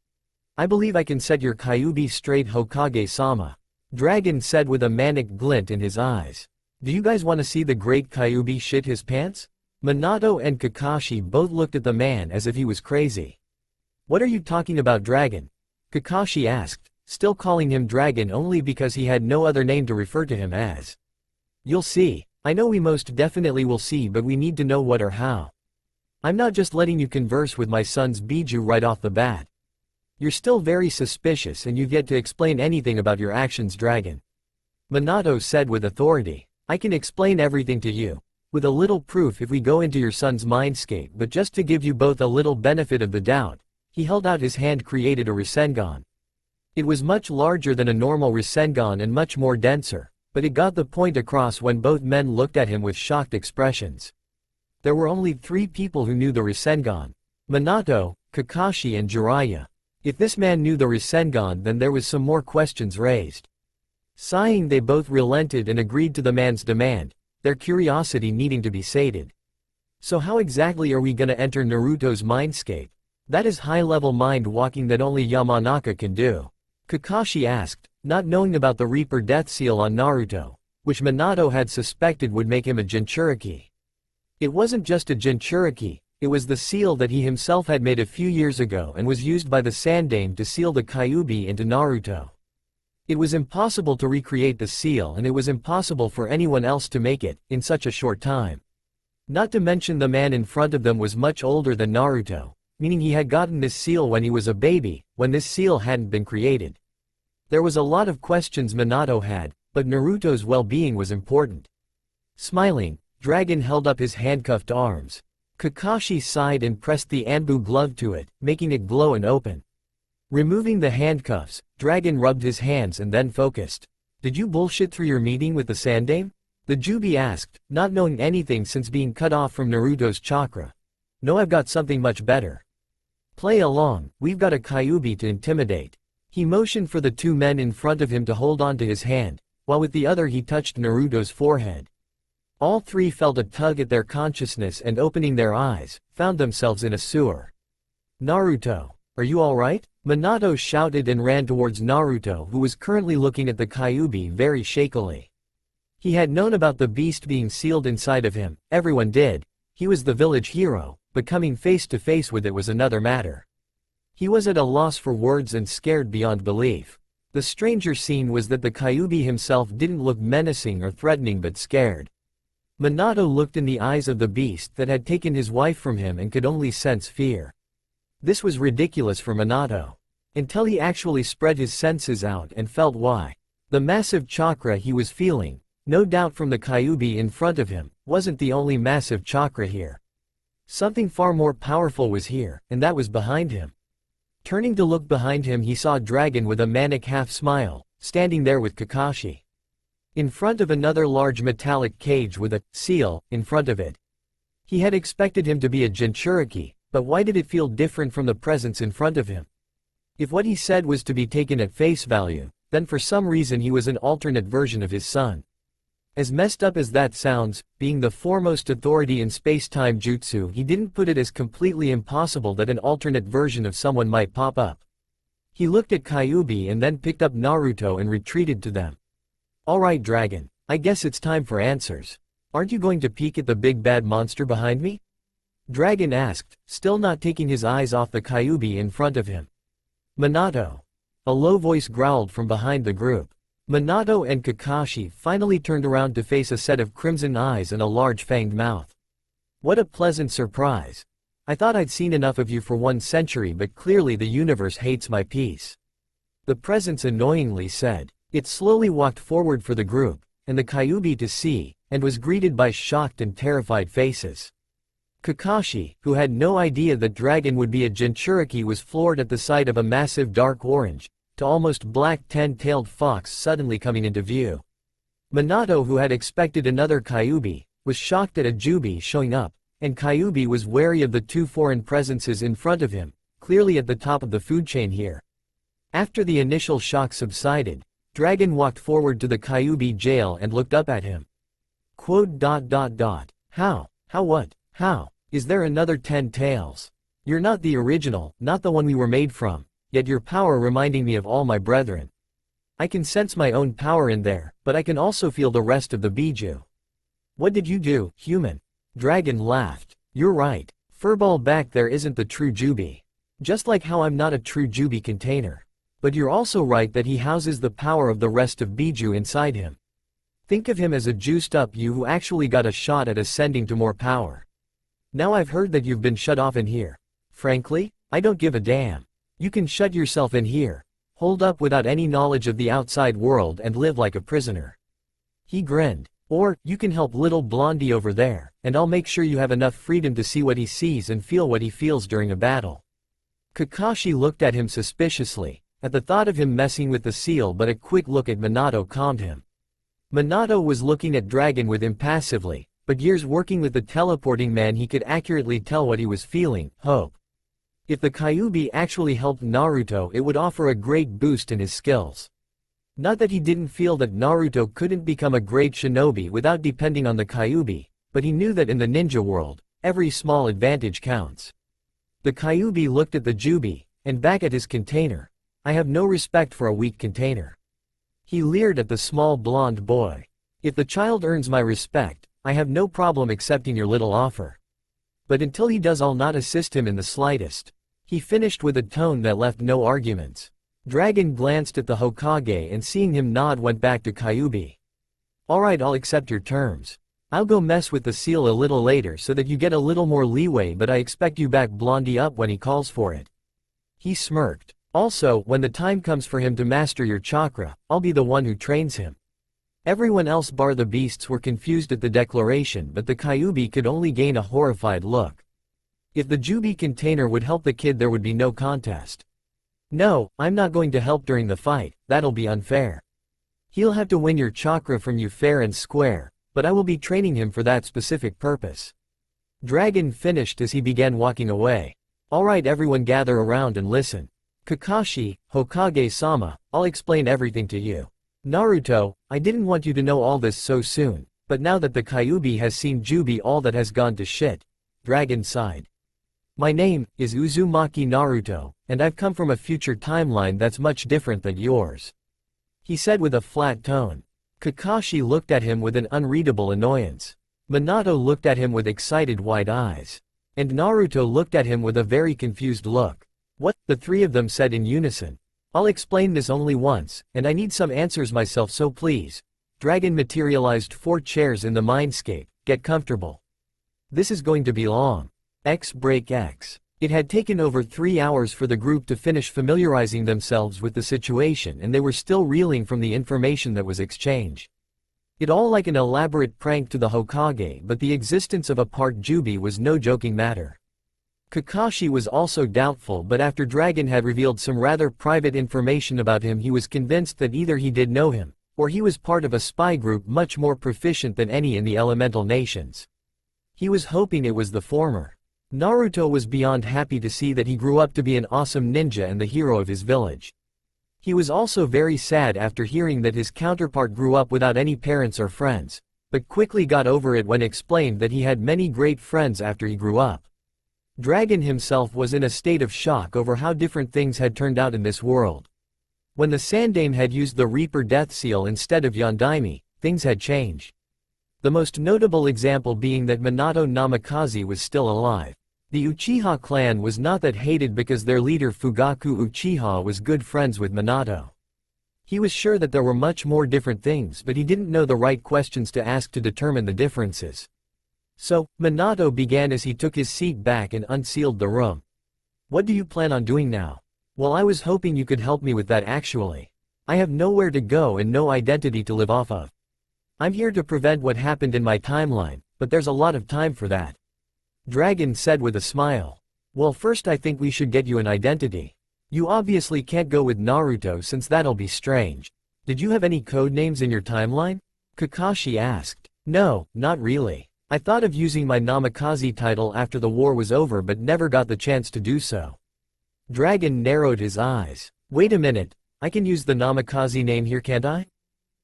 I believe I can set your Kyuubi straight, Hokage-sama," Dragon said with a manic glint in his eyes. "Do you guys want to see the great Kyuubi shit his pants?" Minato and Kakashi both looked at the man as if he was crazy. "What are you talking about, Dragon?" Kakashi asked, still calling him Dragon only because he had no other name to refer to him as. "You'll see. I know we most definitely will see, but we need to know what or how. I'm not just letting you converse with my son's Bijuu right off the bat. You're still very suspicious and you've yet to explain anything about your actions, Dragon," Minato said with authority. "I can explain everything to you, with a little proof, if we go into your son's mindscape, but just to give you both a little benefit of the doubt," he held out his hand, created a Rasengan. It was much larger than a normal Rasengan and much more denser, but it got the point across when both men looked at him with shocked expressions. There were only 3 people who knew the Rasengan: Minato, Kakashi and Jiraiya. If this man knew the Rasengan, then there was some more questions raised. Sighing, they both relented and agreed to the man's demand, their curiosity needing to be sated. "So how exactly are we gonna enter Naruto's mindscape? That is high-level mind walking that only Yamanaka can do," Kakashi asked, not knowing about the Reaper Death Seal on Naruto, which Minato had suspected would make him a Jinchuriki. It wasn't just a Jinchuriki, it was the seal that he himself had made a few years ago and was used by the Sandaime to seal the Kyuubi into Naruto. It was impossible to recreate the seal, and it was impossible for anyone else to make it, in such a short time. Not to mention the man in front of them was much older than Naruto, meaning he had gotten this seal when he was a baby, when this seal hadn't been created. There was a lot of questions Minato had, but Naruto's well-being was important. Smiling, Dragon held up his handcuffed arms. Kakashi sighed and pressed the Anbu glove to it, making it glow and open. Removing the handcuffs, Dragon rubbed his hands and then focused. "Did you bullshit through your meeting with the Sandame?" the Jubi asked, not knowing anything since being cut off from Naruto's chakra. "No, I've got something much better. Play along, we've got a Kyuubi to intimidate." He motioned for the two men in front of him to hold on to his hand, while with the other he touched Naruto's forehead. All three felt a tug at their consciousness and opening their eyes, found themselves in a sewer. "Naruto, are you alright?" Minato shouted and ran towards Naruto, who was currently looking at the Kyuubi very shakily. He had known about the beast being sealed inside of him, everyone did. He was the village hero, but coming face to face with it was another matter. He was at a loss for words and scared beyond belief. The stranger scene was that the Kyuubi himself didn't look menacing or threatening but scared. Minato looked in the eyes of the beast that had taken his wife from him and could only sense fear. This was ridiculous for Minato. Until he actually spread his senses out and felt why. The massive chakra he was feeling, no doubt from the Kyuubi in front of him, wasn't the only massive chakra here. Something far more powerful was here, and that was behind him. Turning to look behind him, he saw Dragon with a manic half-smile, standing there with Kakashi. In front of another large metallic cage with a seal in front of it. He had expected him to be a Jinchuriki, but why did it feel different from the presence in front of him? If what he said was to be taken at face value, then for some reason he was an alternate version of his son. As messed up as that sounds, being the foremost authority in space-time jutsu, he didn't put it as completely impossible that an alternate version of someone might pop up. He looked at Kyuubi and then picked up Naruto and retreated to them. "Alright Dragon, I guess it's time for answers. Aren't you going to peek at the big bad monster behind me?" Dragon asked, still not taking his eyes off the Kyuubi in front of him. "Minato." A low voice growled from behind the group. Minato and Kakashi finally turned around to face a set of crimson eyes and a large fanged mouth. "What a pleasant surprise. I thought I'd seen enough of you for 1 century, but clearly the universe hates my peace," the presence annoyingly said. It slowly walked forward for the group, and the Kyuubi to see, and was greeted by shocked and terrified faces. Kakashi, who had no idea that Dragon would be a Jinchuriki, was floored at the sight of a massive dark orange, to almost black 10-tailed fox suddenly coming into view. Minato, who had expected another Kyuubi, was shocked at a Jubi showing up, and Kyuubi was wary of the two foreign presences in front of him, clearly at the top of the food chain here. After the initial shock subsided, Dragon walked forward to the Kyuubi jail and looked up at him. "How? How what? How? Is there another 10 tails? You're not the original, not the one we were made from. Yet your power reminding me of all my brethren. I can sense my own power in there, but I can also feel the rest of the Bijuu. What did you do, human?" Dragon laughed. "You're right. Furball back there isn't the true Jubi. Just like how I'm not a true Jubi container. But you're also right that he houses the power of the rest of Bijuu inside him. Think of him as a juiced up you who actually got a shot at ascending to more power. Now I've heard that you've been shut off in here. Frankly, I don't give a damn. You can shut yourself in here, hold up without any knowledge of the outside world and live like a prisoner." He grinned. "Or, you can help little blondie over there, and I'll make sure you have enough freedom to see what he sees and feel what he feels during a battle." Kakashi looked at him suspiciously, at the thought of him messing with the seal, but a quick look at Minato calmed him. Minato was looking at Dragon with impassively, but years working with the teleporting man he could accurately tell what he was feeling, hope. If the Kyuubi actually helped Naruto, it would offer a great boost in his skills. Not that he didn't feel that Naruto couldn't become a great shinobi without depending on the Kyuubi, but he knew that in the ninja world, every small advantage counts. The Kyuubi looked at the Jubi, and back at his container. "I have no respect for a weak container." He leered at the small blonde boy. "If the child earns my respect, I have no problem accepting your little offer. But until he does, I'll not assist him in the slightest." He finished with a tone that left no arguments. Dragon glanced at the Hokage and seeing him nod went back to Kyuubi. "Alright, I'll accept your terms. I'll go mess with the seal a little later so that you get a little more leeway, but I expect you back Blondie up when he calls for it. He smirked. Also, when the time comes for him to master your chakra, I'll be the one who trains him. Everyone else bar the beasts were confused at the declaration, but the Kyuubi could only gain a horrified look. If the Jubi container would help the kid, there would be no contest. No, I'm not going to help during the fight, that'll be unfair. He'll have to win your chakra from you fair and square, but I will be training him for that specific purpose. Dragon finished as he began walking away. Alright, everyone gather around and listen. Kakashi, Hokage-sama, I'll explain everything to you. Naruto, I didn't want you to know all this so soon, but now that the Kyuubi has seen Jubi, all that has gone to shit. Dragon sighed. My name is Uzumaki Naruto, and I've come from a future timeline that's much different than yours. He said with a flat tone. Kakashi looked at him with an unreadable annoyance. Minato looked at him with excited wide eyes. And Naruto looked at him with a very confused look. What? The three of them said in unison. I'll explain this only once, and I need some answers myself, so please. Dragon materialized 4 chairs in the mindscape. Get comfortable. This is going to be long. X break X. It had taken over 3 hours for the group to finish familiarizing themselves with the situation, and they were still reeling from the information that was exchanged. It all like an elaborate prank to the Hokage, but the existence of a part Jubi was no joking matter. Kakashi was also doubtful, but after Dragon had revealed some rather private information about him, he was convinced that either he did know him, or he was part of a spy group much more proficient than any in the elemental nations. He was hoping it was the former. Naruto was beyond happy to see that he grew up to be an awesome ninja and the hero of his village. He was also very sad after hearing that his counterpart grew up without any parents or friends, but quickly got over it when explained that he had many great friends after he grew up. Dragon himself was in a state of shock over how different things had turned out in this world. When the Sandaime had used the Reaper Death Seal instead of Yondaime, things had changed. The most notable example being that Minato Namikaze was still alive. The Uchiha clan was not that hated because their leader Fugaku Uchiha was good friends with Minato. He was sure that there were much more different things, but he didn't know the right questions to ask to determine the differences. So, Minato began as he took his seat back and unsealed the room. What do you plan on doing now? Well, I was hoping you could help me with that actually. I have nowhere to go and no identity to live off of. I'm here to prevent what happened in my timeline, but there's a lot of time for that. Dragon said with a smile. Well, first I think we should get you an identity. You obviously can't go with Naruto since that'll be strange. Did you have any code names in your timeline? Kakashi asked. No, not really. I thought of using my Namikaze title after the war was over but never got the chance to do so. Dragon narrowed his eyes. Wait a minute, I can use the Namikaze name here, can't I?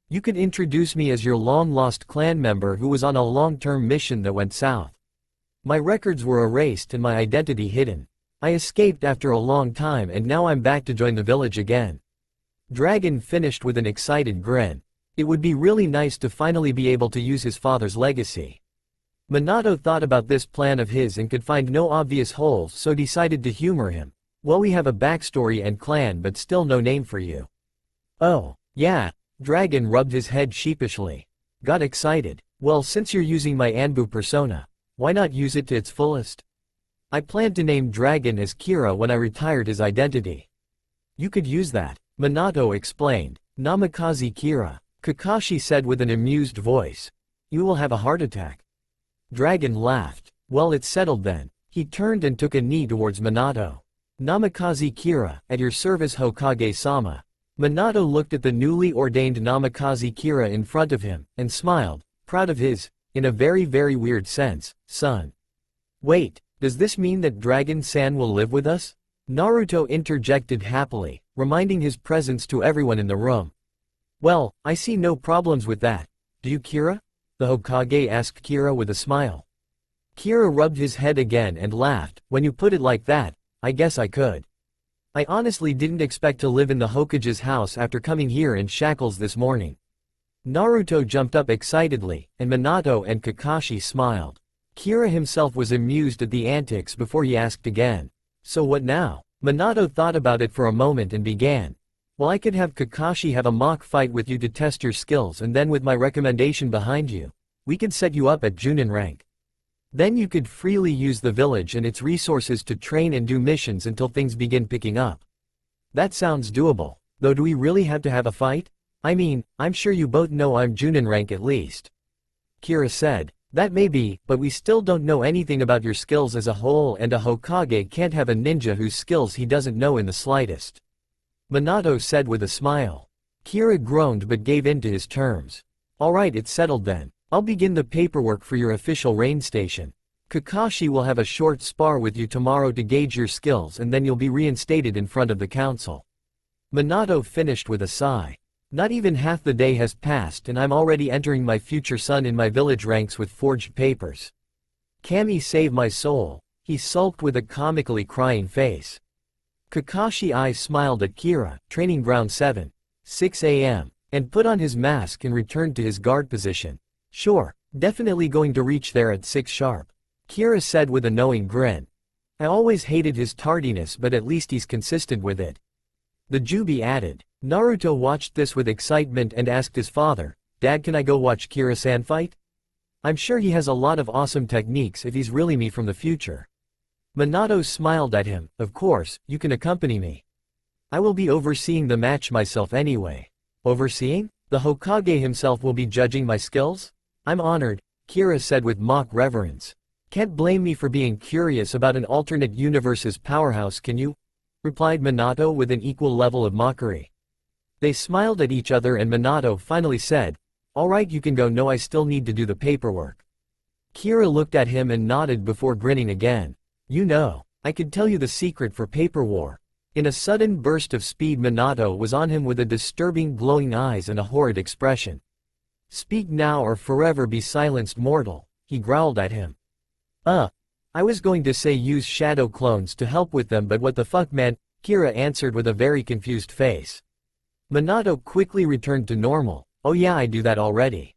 You could introduce me as your long-lost clan member who was on a long-term mission that went south. My records were erased and my identity hidden. I escaped after a long time and now I'm back to join the village again. Dragon finished with an excited grin. It would be really nice to finally be able to use his father's legacy. Minato thought about this plan of his and could find no obvious holes, so decided to humor him. Well, we have a backstory and clan but still no name for you. Oh, yeah. Dragon rubbed his head sheepishly. Got excited. Well, since you're using my Anbu persona, why not use it to its fullest? I planned to name Dragon as Kira when I retired his identity. You could use that, Minato explained. Namikaze Kira, Kakashi said with an amused voice. You will have a heart attack. Dragon laughed. Well, it's settled then. He turned and took a knee towards Minato. Namikaze Kira, at your service, Hokage-sama. Minato looked at the newly ordained Namikaze Kira in front of him, and smiled, proud of his, in a very weird sense, son. Wait, does this mean that Dragon-san will live with us? Naruto interjected happily, reminding his presence to everyone in the room. Well, I see no problems with that. Do you, Kira? The Hokage asked Kira with a smile. Kira rubbed his head again and laughed. When you put it like that, I guess I could. I honestly didn't expect to live in the Hokage's house after coming here in shackles this morning. Naruto jumped up excitedly, and Minato and Kakashi smiled. Kira himself was amused at the antics before he asked again. So what now? Minato thought about it for a moment and began. Well, I could have Kakashi have a mock fight with you to test your skills, and then with my recommendation behind you, We could set you up at Junin rank. Then you could freely use the village and its resources to train and do missions until things begin picking up. That sounds doable, though do we really have to have a fight? I mean, I'm sure you both know I'm Junin rank at least. Kira said, that may be, but we still don't know anything about your skills as a whole, and a Hokage can't have a ninja whose skills he doesn't know in the slightest. Minato said with a smile. Kira groaned but gave in to his terms. Alright, it's settled then. I'll begin the paperwork for your official reinstation. Kakashi will have a short spar with you tomorrow to gauge your skills, and then you'll be reinstated in front of the council. Minato finished with a sigh. Not even half the day has passed and I'm already entering my future son in my village ranks with forged papers. Kami save my soul, he sulked with a comically crying face. Kakashi eyes smiled at Kira, training ground 7, 6 a.m., and put on his mask and returned to his guard position. Sure, definitely going to reach there at 6 sharp. Kira said with a knowing grin. I always hated his tardiness, but at least he's consistent with it. The Jubi added. Naruto watched this with excitement and asked his father, Dad, can I go watch Kira-san fight? I'm sure he has a lot of awesome techniques if he's really me from the future. Minato smiled at him, of course, you can accompany me. I will be overseeing the match myself anyway. Overseeing? The Hokage himself will be judging my skills? I'm honored, Kira said with mock reverence. Can't blame me for being curious about an alternate universe's powerhouse, can you? Replied Minato with an equal level of mockery. They smiled at each other and Minato finally said, Alright, you can go. No, I still need to do the paperwork. Kira looked at him and nodded before grinning again. You know, I could tell you the secret for paper war. In a sudden burst of speed, Minato was on him with a disturbing glowing eyes and a horrid expression. Speak now or forever be silenced, mortal, he growled at him. I was going to say use shadow clones to help with them, but what the fuck, man, Kira answered with a very confused face. Minato quickly returned to normal. Oh yeah, I do that already.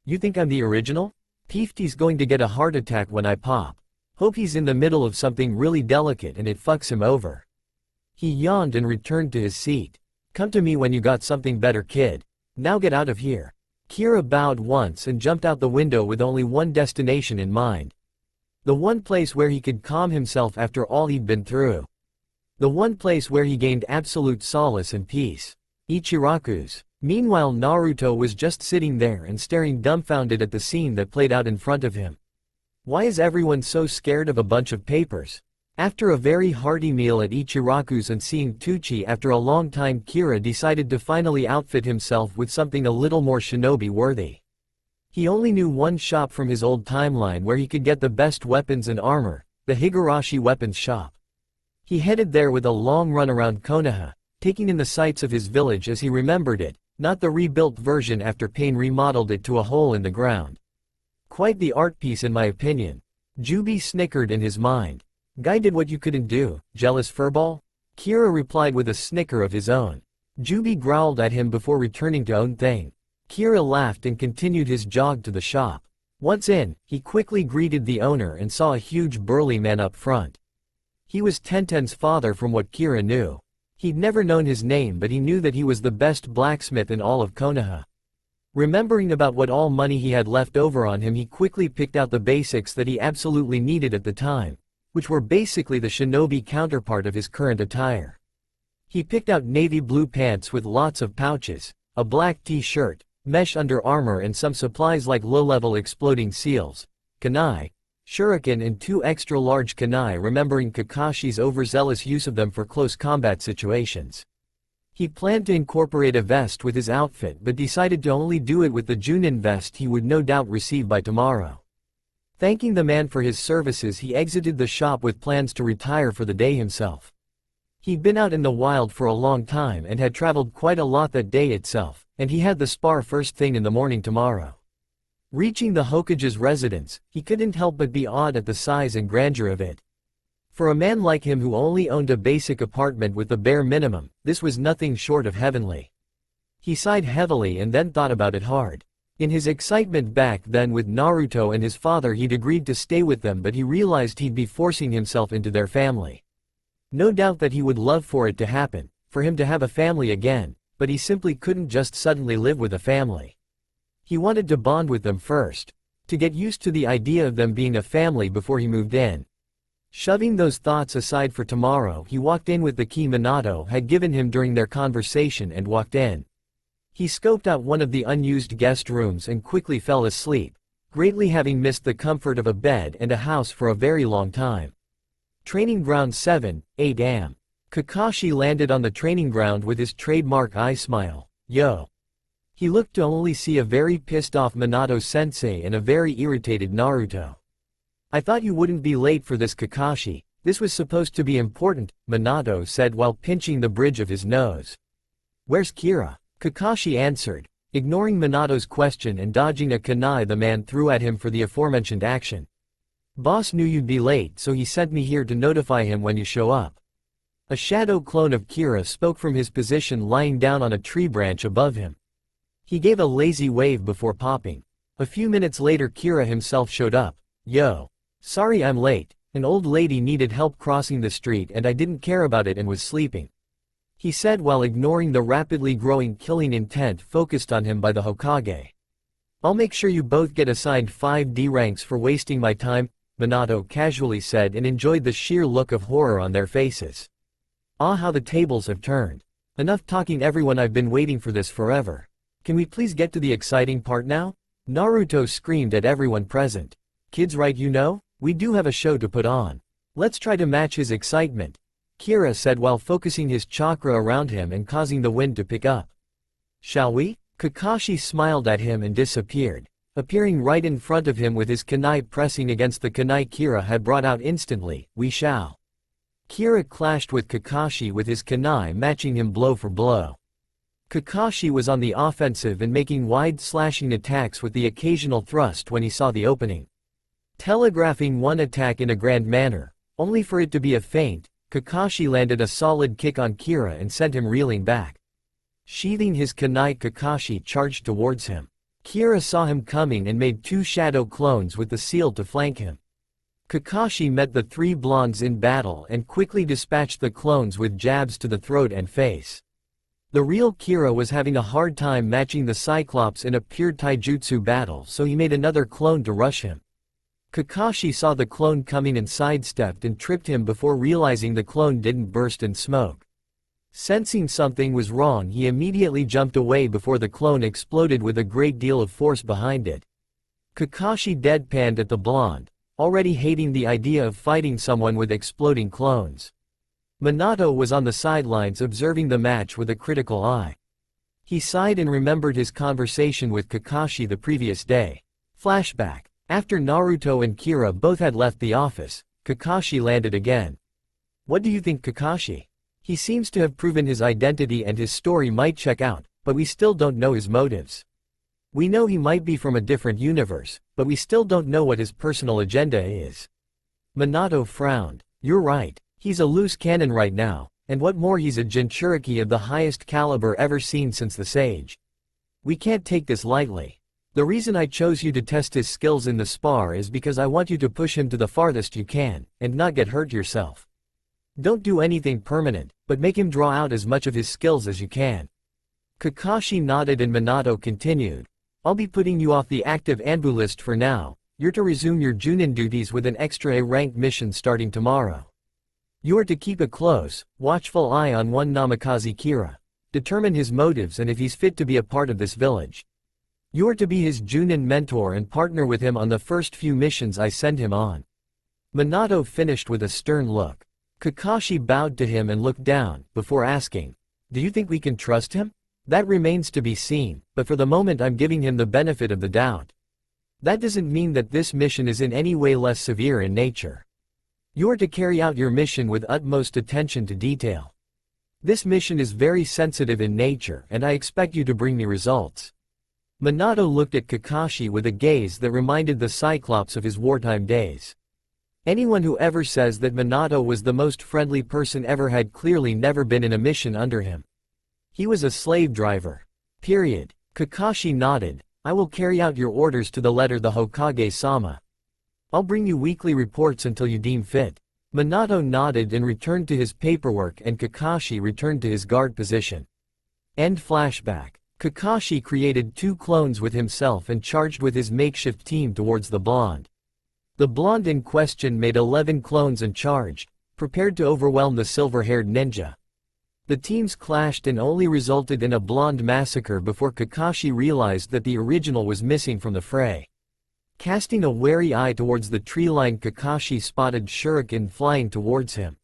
You think I'm the original? Peefty's going to get a heart attack when I pop. Hope he's in the middle of something really delicate and it fucks him over. He yawned and returned to his seat. Come to me when you got something better, kid. Now get out of here. Kira bowed once and jumped out the window with only one destination in mind. The one place where he could calm himself after all he'd been through. The one place where he gained absolute solace and peace. Ichiraku's. Meanwhile, Naruto was just sitting there and staring dumbfounded at the scene that played out in front of him. Why is everyone so scared of a bunch of papers? After a very hearty meal at Ichiraku's and seeing Tucci after a long time, Kira decided to finally outfit himself with something a little more shinobi-worthy. He only knew one shop from his old timeline where he could get the best weapons and armor, the Higurashi Weapons Shop. He headed there with a long run around Konoha, taking in the sights of his village as he remembered it, not the rebuilt version after Pain remodeled it to a hole in the ground. Quite the art piece in my opinion. Jubi snickered in his mind. Guy did what you couldn't do, jealous furball? Kira replied with a snicker of his own. Jubi growled at him before returning to own thing. Kira laughed and continued his jog to the shop. Once in, he quickly greeted the owner and saw a huge burly man up front. He was Tenten's father from what Kira knew. He'd never known his name, but he knew that he was the best blacksmith in all of Konoha. Remembering about what all money he had left over on him, he quickly picked out the basics that he absolutely needed at the time, which were basically the shinobi counterpart of his current attire. He picked out navy blue pants with lots of pouches, a black t-shirt, mesh under armor and some supplies like low-level exploding seals, kunai, shuriken and 2 extra-large kunai, remembering Kakashi's overzealous use of them for close combat situations. He planned to incorporate a vest with his outfit but decided to only do it with the Junin vest he would no doubt receive by tomorrow. Thanking the man for his services, he exited the shop with plans to retire for the day himself. He'd been out in the wild for a long time and had traveled quite a lot that day itself, and he had the spar first thing in the morning tomorrow. Reaching the Hokage's residence, he couldn't help but be awed at the size and grandeur of it. For a man like him who only owned a basic apartment with the bare minimum, this was nothing short of heavenly. He sighed heavily and then thought about it hard. In his excitement back then with Naruto and his father, he'd agreed to stay with them, but he realized he'd be forcing himself into their family. No doubt that he would love for it to happen, for him to have a family again, but he simply couldn't just suddenly live with a family. He wanted to bond with them first. To get used to the idea of them being a family before he moved in. Shoving those thoughts aside for tomorrow, he walked in with the key Minato had given him during their conversation and walked in. He scoped out one of the unused guest rooms and quickly fell asleep, greatly having missed the comfort of a bed and a house for a very long time. Training Ground 7, 8 am. Kakashi landed on the training ground with his trademark eye smile. Yo. He looked to only see a very pissed off Minato-sensei and a very irritated Naruto. I thought you wouldn't be late for this, Kakashi. This was supposed to be important, Minato said while pinching the bridge of his nose. Where's Kira? Kakashi answered, ignoring Minato's question and dodging a kunai the man threw at him for the aforementioned action. Boss knew you'd be late, so he sent me here to notify him when you show up. A shadow clone of Kira spoke from his position lying down on a tree branch above him. He gave a lazy wave before popping. A few minutes later Kira himself showed up. Yo. Sorry I'm late. An old lady needed help crossing the street and I didn't care about it and was sleeping, he said while ignoring the rapidly growing killing intent focused on him by the Hokage. I'll make sure you both get assigned 5D ranks for wasting my time, Minato casually said and enjoyed the sheer look of horror on their faces. Ah, how the tables have turned. Enough talking everyone, I've been waiting for this forever. Can we please get to the exciting part now? Naruto screamed at everyone present. Kids, right, you know? We do have a show to put on. Let's try to match his excitement, Kira said while focusing his chakra around him and causing the wind to pick up. Shall we? Kakashi smiled at him and disappeared, appearing right in front of him with his kunai pressing against the kunai Kira had brought out instantly. We shall. Kira clashed with Kakashi with his kunai matching him blow for blow. Kakashi was on the offensive and making wide slashing attacks with the occasional thrust when he saw the opening. Telegraphing one attack in a grand manner, only for it to be a feint, Kakashi landed a solid kick on Kira and sent him reeling back. Sheathing his kunai, Kakashi charged towards him. Kira saw him coming and made two shadow clones with the seal to flank him. Kakashi met the three blondes in battle and quickly dispatched the clones with jabs to the throat and face. The real Kira was having a hard time matching the Cyclops in a pure taijutsu battle, so he made another clone to rush him. Kakashi saw the clone coming and sidestepped and tripped him before realizing the clone didn't burst in smoke. Sensing something was wrong, he immediately jumped away before the clone exploded with a great deal of force behind it. Kakashi deadpanned at the blonde, already hating the idea of fighting someone with exploding clones. Minato was on the sidelines observing the match with a critical eye. He sighed and remembered his conversation with Kakashi the previous day. Flashback. After Naruto and Kira both had left the office, Kakashi landed again. What do you think, Kakashi? He seems to have proven his identity and his story might check out, but we still don't know his motives. We know he might be from a different universe, but we still don't know what his personal agenda is. Minato frowned. You're right, he's a loose cannon right now, and what more, he's a Jinchuriki of the highest caliber ever seen since the Sage. We can't take this lightly. The reason I chose you to test his skills in the spar is because I want you to push him to the farthest you can, and not get hurt yourself. Don't do anything permanent, but make him draw out as much of his skills as you can. Kakashi nodded and Minato continued. I'll be putting you off the active Anbu list for now. You're to resume your Junin duties with an extra A-ranked mission starting tomorrow. You are to keep a close, watchful eye on one Namikaze Kira. Determine his motives and if he's fit to be a part of this village. You are to be his Junin mentor and partner with him on the first few missions I send him on. Minato finished with a stern look. Kakashi bowed to him and looked down, before asking, do you think we can trust him? That remains to be seen, but for the moment I'm giving him the benefit of the doubt. That doesn't mean that this mission is in any way less severe in nature. You are to carry out your mission with utmost attention to detail. This mission is very sensitive in nature and I expect you to bring me results. Minato looked at Kakashi with a gaze that reminded the Cyclops of his wartime days. Anyone who ever says that Minato was the most friendly person ever had clearly never been in a mission under him. He was a slave driver. Period. Kakashi nodded. I will carry out your orders to the letter, the Hokage-sama. I'll bring you weekly reports until you deem fit. Minato nodded and returned to his paperwork and Kakashi returned to his guard position. End flashback. Kakashi created 2 clones with himself and charged with his makeshift team towards the blonde. The blonde in question made 11 clones and charged, prepared to overwhelm the silver-haired ninja. The teams clashed and only resulted in a blonde massacre before Kakashi realized that the original was missing from the fray. Casting a wary eye towards the tree line, Kakashi spotted shuriken flying towards him.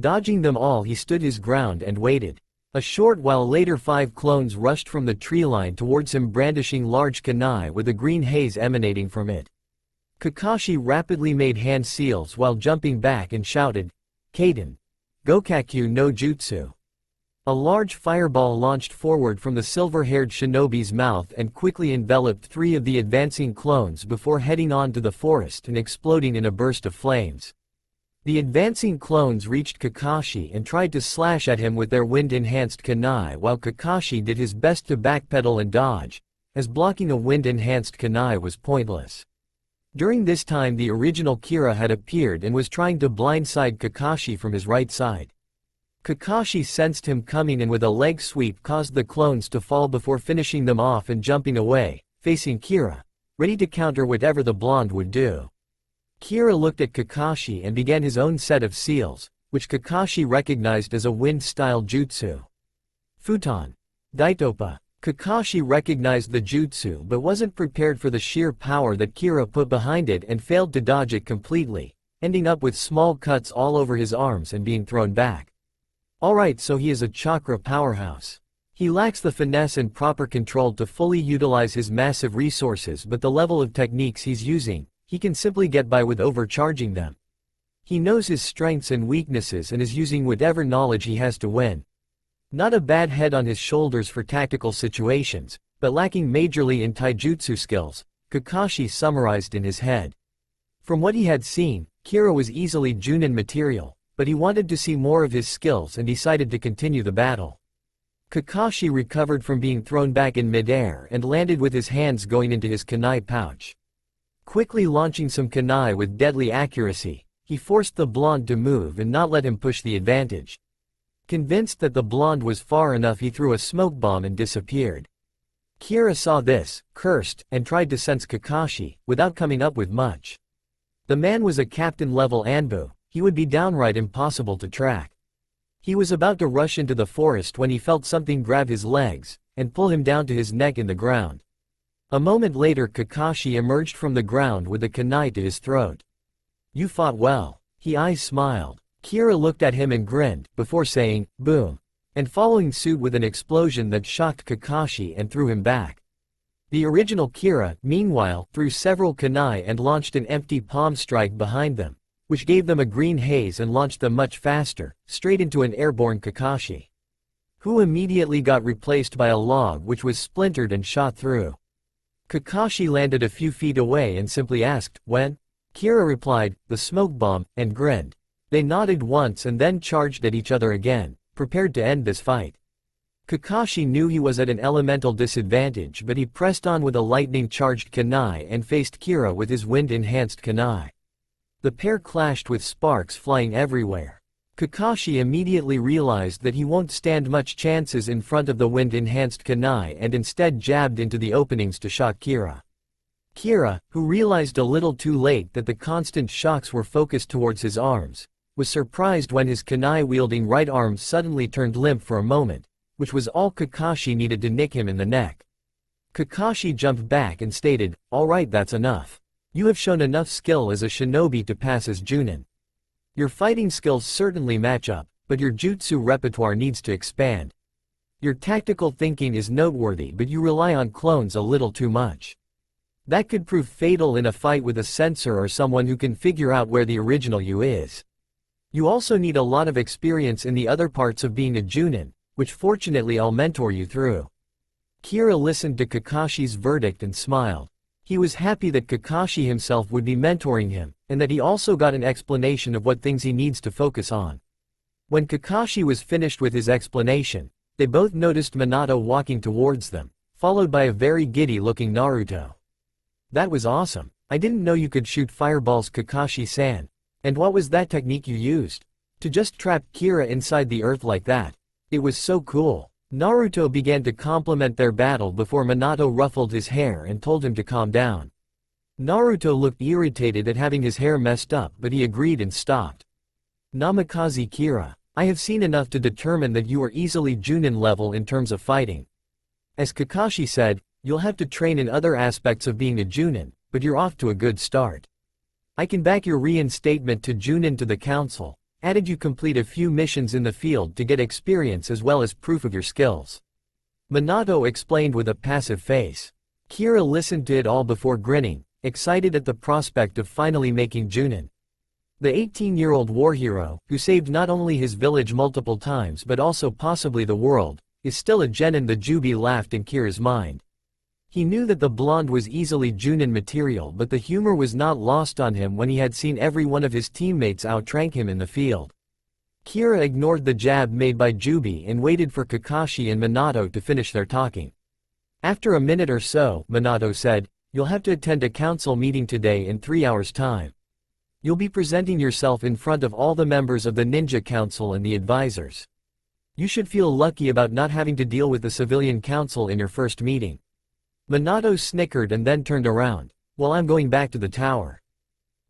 Dodging them all, he stood his ground and waited. A short while later 5 clones rushed from the tree line towards him brandishing large kunai with a green haze emanating from it. Kakashi rapidly made hand seals while jumping back and shouted, "Kaden! Gokakyu no Jutsu!" A large fireball launched forward from the silver-haired shinobi's mouth and quickly enveloped 3 of the advancing clones before heading on to the forest and exploding in a burst of flames. The advancing clones reached Kakashi and tried to slash at him with their wind-enhanced kunai while Kakashi did his best to backpedal and dodge, as blocking a wind-enhanced kunai was pointless. During this time the original Kira had appeared and was trying to blindside Kakashi from his right side. Kakashi sensed him coming and with a leg sweep caused the clones to fall before finishing them off and jumping away, facing Kira, ready to counter whatever the blonde would do. Kira looked at Kakashi and began his own set of seals, which Kakashi recognized as a wind-style jutsu. Futon. Daitopa. Kakashi recognized the jutsu but wasn't prepared for the sheer power that Kira put behind it and failed to dodge it completely, ending up with small cuts all over his arms and being thrown back. Alright, so he is a chakra powerhouse. He lacks the finesse and proper control to fully utilize his massive resources, but the level of techniques he's using, he can simply get by with overcharging them. He knows his strengths and weaknesses and is using whatever knowledge he has to win. Not a bad head on his shoulders for tactical situations, but lacking majorly in taijutsu skills, Kakashi summarized in his head. From what he had seen, Kira was easily Junin material, but he wanted to see more of his skills and decided to continue the battle. Kakashi recovered from being thrown back in midair and landed with his hands going into his kunai pouch. Quickly launching some kunai with deadly accuracy, he forced the blonde to move and not let him push the advantage. Convinced that the blonde was far enough, he threw a smoke bomb and disappeared. Kira saw this, cursed, and tried to sense Kakashi, without coming up with much. The man was a captain-level Anbu, he would be downright impossible to track. He was about to rush into the forest when he felt something grab his legs, and pull him down to his neck in the ground. A moment later Kakashi emerged from the ground with a kunai to his throat. "You fought well." His eyes smiled. Kira looked at him and grinned, before saying, "Boom," and following suit with an explosion that shocked Kakashi and threw him back. The original Kira, meanwhile, threw several kunai and launched an empty palm strike behind them, which gave them a green haze and launched them much faster, straight into an airborne Kakashi, who immediately got replaced by a log which was splintered and shot through. Kakashi landed a few feet away and simply asked, "When?" Kira replied, "The smoke bomb," and grinned. They nodded once and then charged at each other again, prepared to end this fight. Kakashi knew he was at an elemental disadvantage, but he pressed on with a lightning-charged kunai and faced Kira with his wind-enhanced kunai. The pair clashed with sparks flying everywhere. Kakashi immediately realized that he won't stand much chances in front of the wind-enhanced kunai and instead jabbed into the openings to shock Kira. Kira, who realized a little too late that the constant shocks were focused towards his arms, was surprised when his kunai-wielding right arm suddenly turned limp for a moment, which was all Kakashi needed to nick him in the neck. Kakashi jumped back and stated, "Alright, that's enough. You have shown enough skill as a shinobi to pass as Junin. Your fighting skills certainly match up, but your jutsu repertoire needs to expand. Your tactical thinking is noteworthy, but you rely on clones a little too much. That could prove fatal in a fight with a censor or someone who can figure out where the original you is. You also need a lot of experience in the other parts of being a Junin, which fortunately I'll mentor you through." Kira listened to Kakashi's verdict and smiled. He was happy that Kakashi himself would be mentoring him, and that he also got an explanation of what things he needs to focus on. When Kakashi was finished with his explanation, they both noticed Minato walking towards them, followed by a very giddy-looking Naruto. "That was awesome. I didn't know you could shoot fireballs, Kakashi-san. And what was that technique you used? To just trap Kira inside the earth like that? It was so cool." Naruto began to compliment their battle before Minato ruffled his hair and told him to calm down. Naruto looked irritated at having his hair messed up, but he agreed and stopped. Namikaze Kira, I have seen enough to determine that you are easily Junin level in terms of fighting. As Kakashi said, you'll have to train in other aspects of being a Junin, but you're off to a good start. I can back your reinstatement to Junin to the council, added you complete a few missions in the field to get experience as well as proof of your skills. Minato explained with a passive face. Kira listened to it all before grinning, excited at the prospect of finally making Junin. The 18-year-old war hero, who saved not only his village multiple times but also possibly the world, is still a genin. The Jubi laughed in Kira's mind. He knew that the blonde was easily Junin material, but the humor was not lost on him when he had seen every one of his teammates outrank him in the field. Kira ignored the jab made by Jubi and waited for Kakashi and Minato to finish their talking. After a minute or so, Minato said, "You'll have to attend a council meeting today in 3 hours' time. You'll be presenting yourself in front of all the members of the Ninja Council and the advisors. You should feel lucky about not having to deal with the civilian council in your first meeting." Minato snickered and then turned around. "Well, I'm going back to the tower."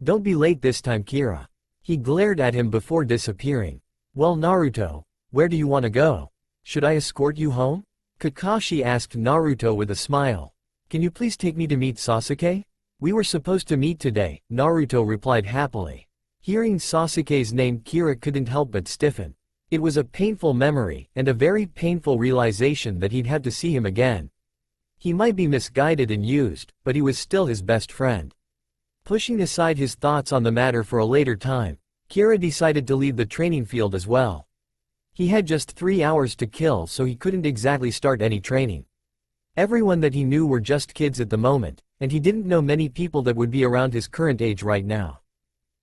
"Don't be late this time, Kira." He glared at him before disappearing. "Well, Naruto, where do you want to go? Should I escort you home?" Kakashi asked Naruto with a smile. "Can you please take me to meet Sasuke? We were supposed to meet today," Naruto replied happily. Hearing Sasuke's name, Kira couldn't help but stiffen. It was a painful memory, and a very painful realization that he'd have to see him again. He might be misguided and used, but he was still his best friend. Pushing aside his thoughts on the matter for a later time, Kira decided to leave the training field as well. He had just 3 hours to kill, so he couldn't exactly start any training. Everyone that he knew were just kids at the moment, and he didn't know many people that would be around his current age right now.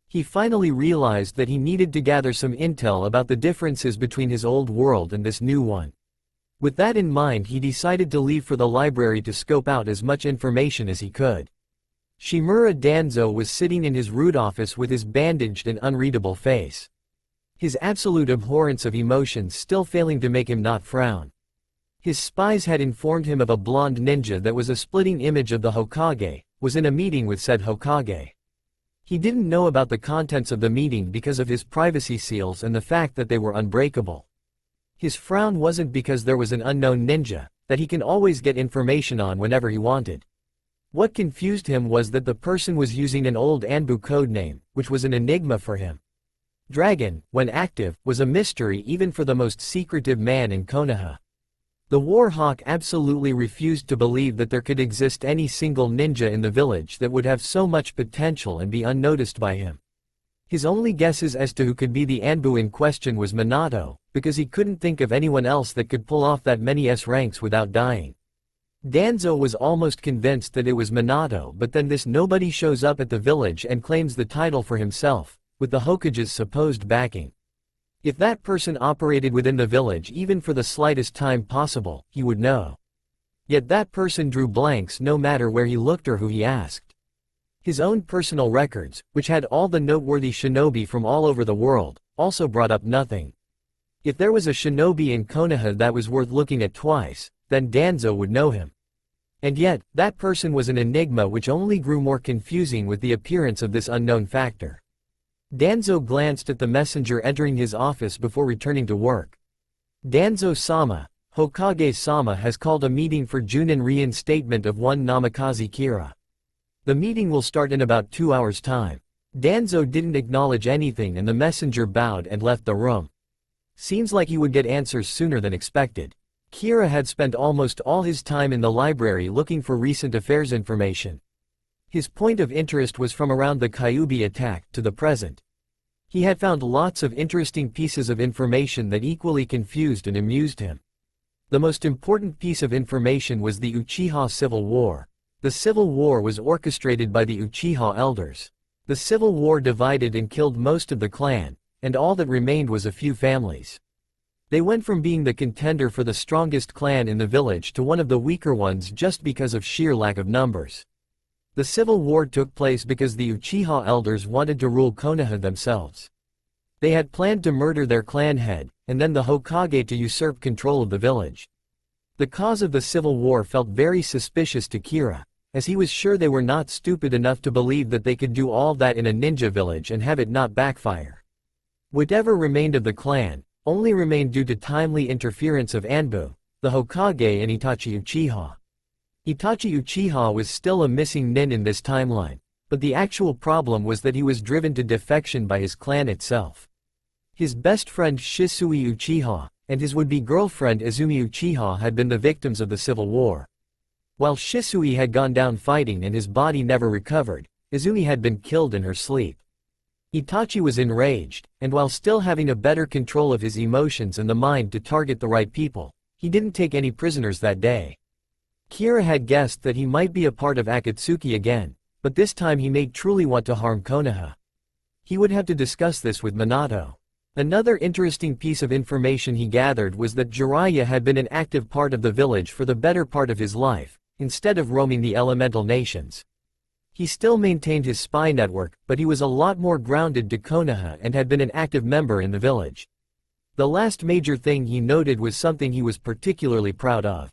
He finally realized that he needed to gather some intel about the differences between his old world and this new one. With that in mind, he decided to leave for the library to scope out as much information as he could. Shimura Danzo was sitting in his rude office with his bandaged and unreadable face. His absolute abhorrence of emotions still failing to make him not frown. His spies had informed him of a blonde ninja that was a splitting image of the Hokage, was in a meeting with said Hokage. He didn't know about the contents of the meeting because of his privacy seals and the fact that they were unbreakable. His frown wasn't because there was an unknown ninja that he can always get information on whenever he wanted. What confused him was that the person was using an old Anbu codename, which was an enigma for him. Dragon, when active, was a mystery even for the most secretive man in Konoha. The War Hawk absolutely refused to believe that there could exist any single ninja in the village that would have so much potential and be unnoticed by him. His only guesses as to who could be the Anbu in question was Minato, because he couldn't think of anyone else that could pull off that many S ranks without dying. Danzo was almost convinced that it was Minato, but then this nobody shows up at the village and claims the title for himself, with the Hokage's supposed backing. If that person operated within the village even for the slightest time possible, he would know. Yet that person drew blanks no matter where he looked or who he asked. His own personal records, which had all the noteworthy shinobi from all over the world, also brought up nothing. If there was a shinobi in Konoha that was worth looking at twice, then Danzo would know him. And yet, that person was an enigma which only grew more confusing with the appearance of this unknown factor. Danzo glanced at the messenger entering his office before returning to work. Danzo-sama, Hokage-sama has called a meeting for Junin reinstatement of one Namikaze Kira. The meeting will start in about 2 hours' time. Danzo didn't acknowledge anything and the messenger bowed and left the room. Seems like he would get answers sooner than expected. Kira had spent almost all his time in the library looking for recent affairs information. His point of interest was from around the Kyuubi attack to the present. He had found lots of interesting pieces of information that equally confused and amused him. The most important piece of information was the Uchiha Civil War. The Civil War was orchestrated by the Uchiha elders. The Civil War divided and killed most of the clan, and all that remained was a few families. They went from being the contender for the strongest clan in the village to one of the weaker ones just because of sheer lack of numbers. The Civil War took place because the Uchiha elders wanted to rule Konoha themselves. They had planned to murder their clan head, and then the Hokage to usurp control of the village. The cause of the civil war felt very suspicious to Kira, as he was sure they were not stupid enough to believe that they could do all that in a ninja village and have it not backfire. Whatever remained of the clan, only remained due to timely interference of Anbu, the Hokage and Itachi Uchiha. Itachi Uchiha was still a missing nin in this timeline, but the actual problem was that he was driven to defection by his clan itself. His best friend Shisui Uchiha, and his would-be girlfriend Izumi Uchiha had been the victims of the civil war. While Shisui had gone down fighting and his body never recovered, Izumi had been killed in her sleep. Itachi was enraged, and while still having a better control of his emotions and the mind to target the right people, he didn't take any prisoners that day. Kira had guessed that he might be a part of Akatsuki again, but this time he may truly want to harm Konoha. He would have to discuss this with Minato. Another interesting piece of information he gathered was that Jiraiya had been an active part of the village for the better part of his life, instead of roaming the elemental nations. He still maintained his spy network, but he was a lot more grounded to Konoha and had been an active member in the village. The last major thing he noted was something he was particularly proud of.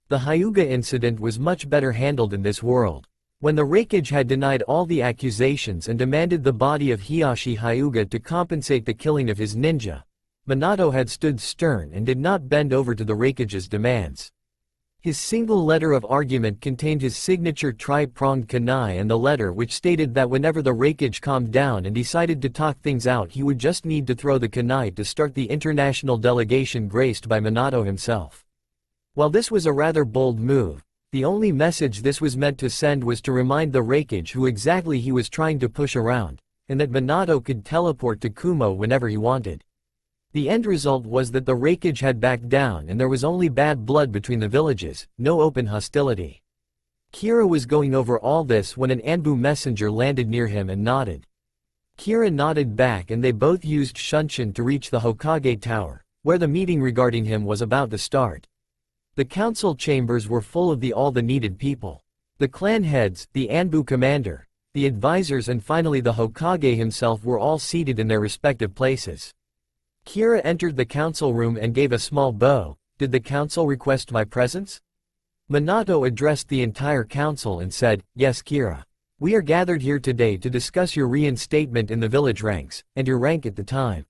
The Hyuga incident was much better handled in this world. When the Raikage had denied all the accusations and demanded the body of Hiyashi Hyuga to compensate the killing of his ninja, Minato had stood stern and did not bend over to the Raikage's demands. His single letter of argument contained his signature tri-pronged kunai and the letter which stated that whenever the Raikage calmed down and decided to talk things out he would just need to throw the kunai to start the international delegation graced by Minato himself. While this was a rather bold move, the only message this was meant to send was to remind the Raikage who exactly he was trying to push around, and that Minato could teleport to Kumo whenever he wanted. The end result was that the Raikage had backed down and there was only bad blood between the villages, no open hostility. Kira was going over all this when an Anbu messenger landed near him and nodded. Kira nodded back and they both used Shunshin to reach the Hokage Tower, where the meeting regarding him was about to start. The council chambers were full of all the needed people. The clan heads, the Anbu commander, the advisors and finally the Hokage himself were all seated in their respective places. Kira entered the council room and gave a small bow. Did the council request my presence? Minato addressed the entire council and said, yes Kira. We are gathered here today to discuss your reinstatement in the village ranks, and your rank at the time.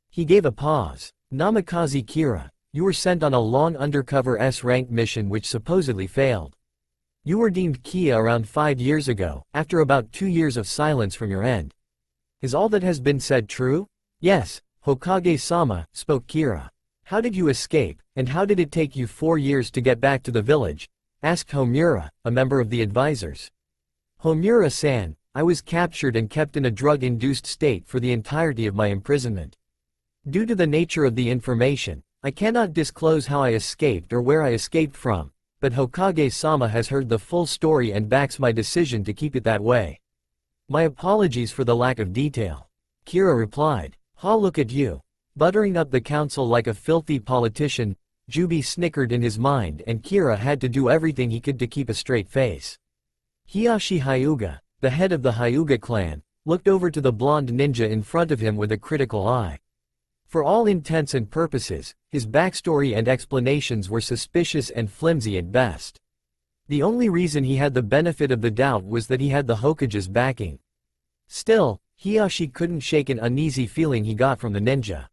He gave a pause. Namikaze Kira. You were sent on a long undercover S-rank mission which supposedly failed. You were deemed Kia around 5 years ago, after about 2 years of silence from your end. Is all that has been said true? Yes, Hokage-sama, spoke Kira. How did you escape, and how did it take you 4 years to get back to the village? Asked Homura, a member of the advisors. Homura-san, I was captured and kept in a drug-induced state for the entirety of my imprisonment. Due to the nature of the information, I cannot disclose how I escaped or where I escaped from, but Hokage-sama has heard the full story and backs my decision to keep it that way. My apologies for the lack of detail. Kira replied. Ha, look at you. Buttering up the council like a filthy politician. Jubi snickered in his mind and Kira had to do everything he could to keep a straight face. Hiyashi Hyuga, the head of the Hyuga clan, looked over to the blonde ninja in front of him with a critical eye. For all intents and purposes, his backstory and explanations were suspicious and flimsy at best. The only reason he had the benefit of the doubt was that he had the Hokage's backing. Still, Hiyashi couldn't shake an uneasy feeling he got from the ninja.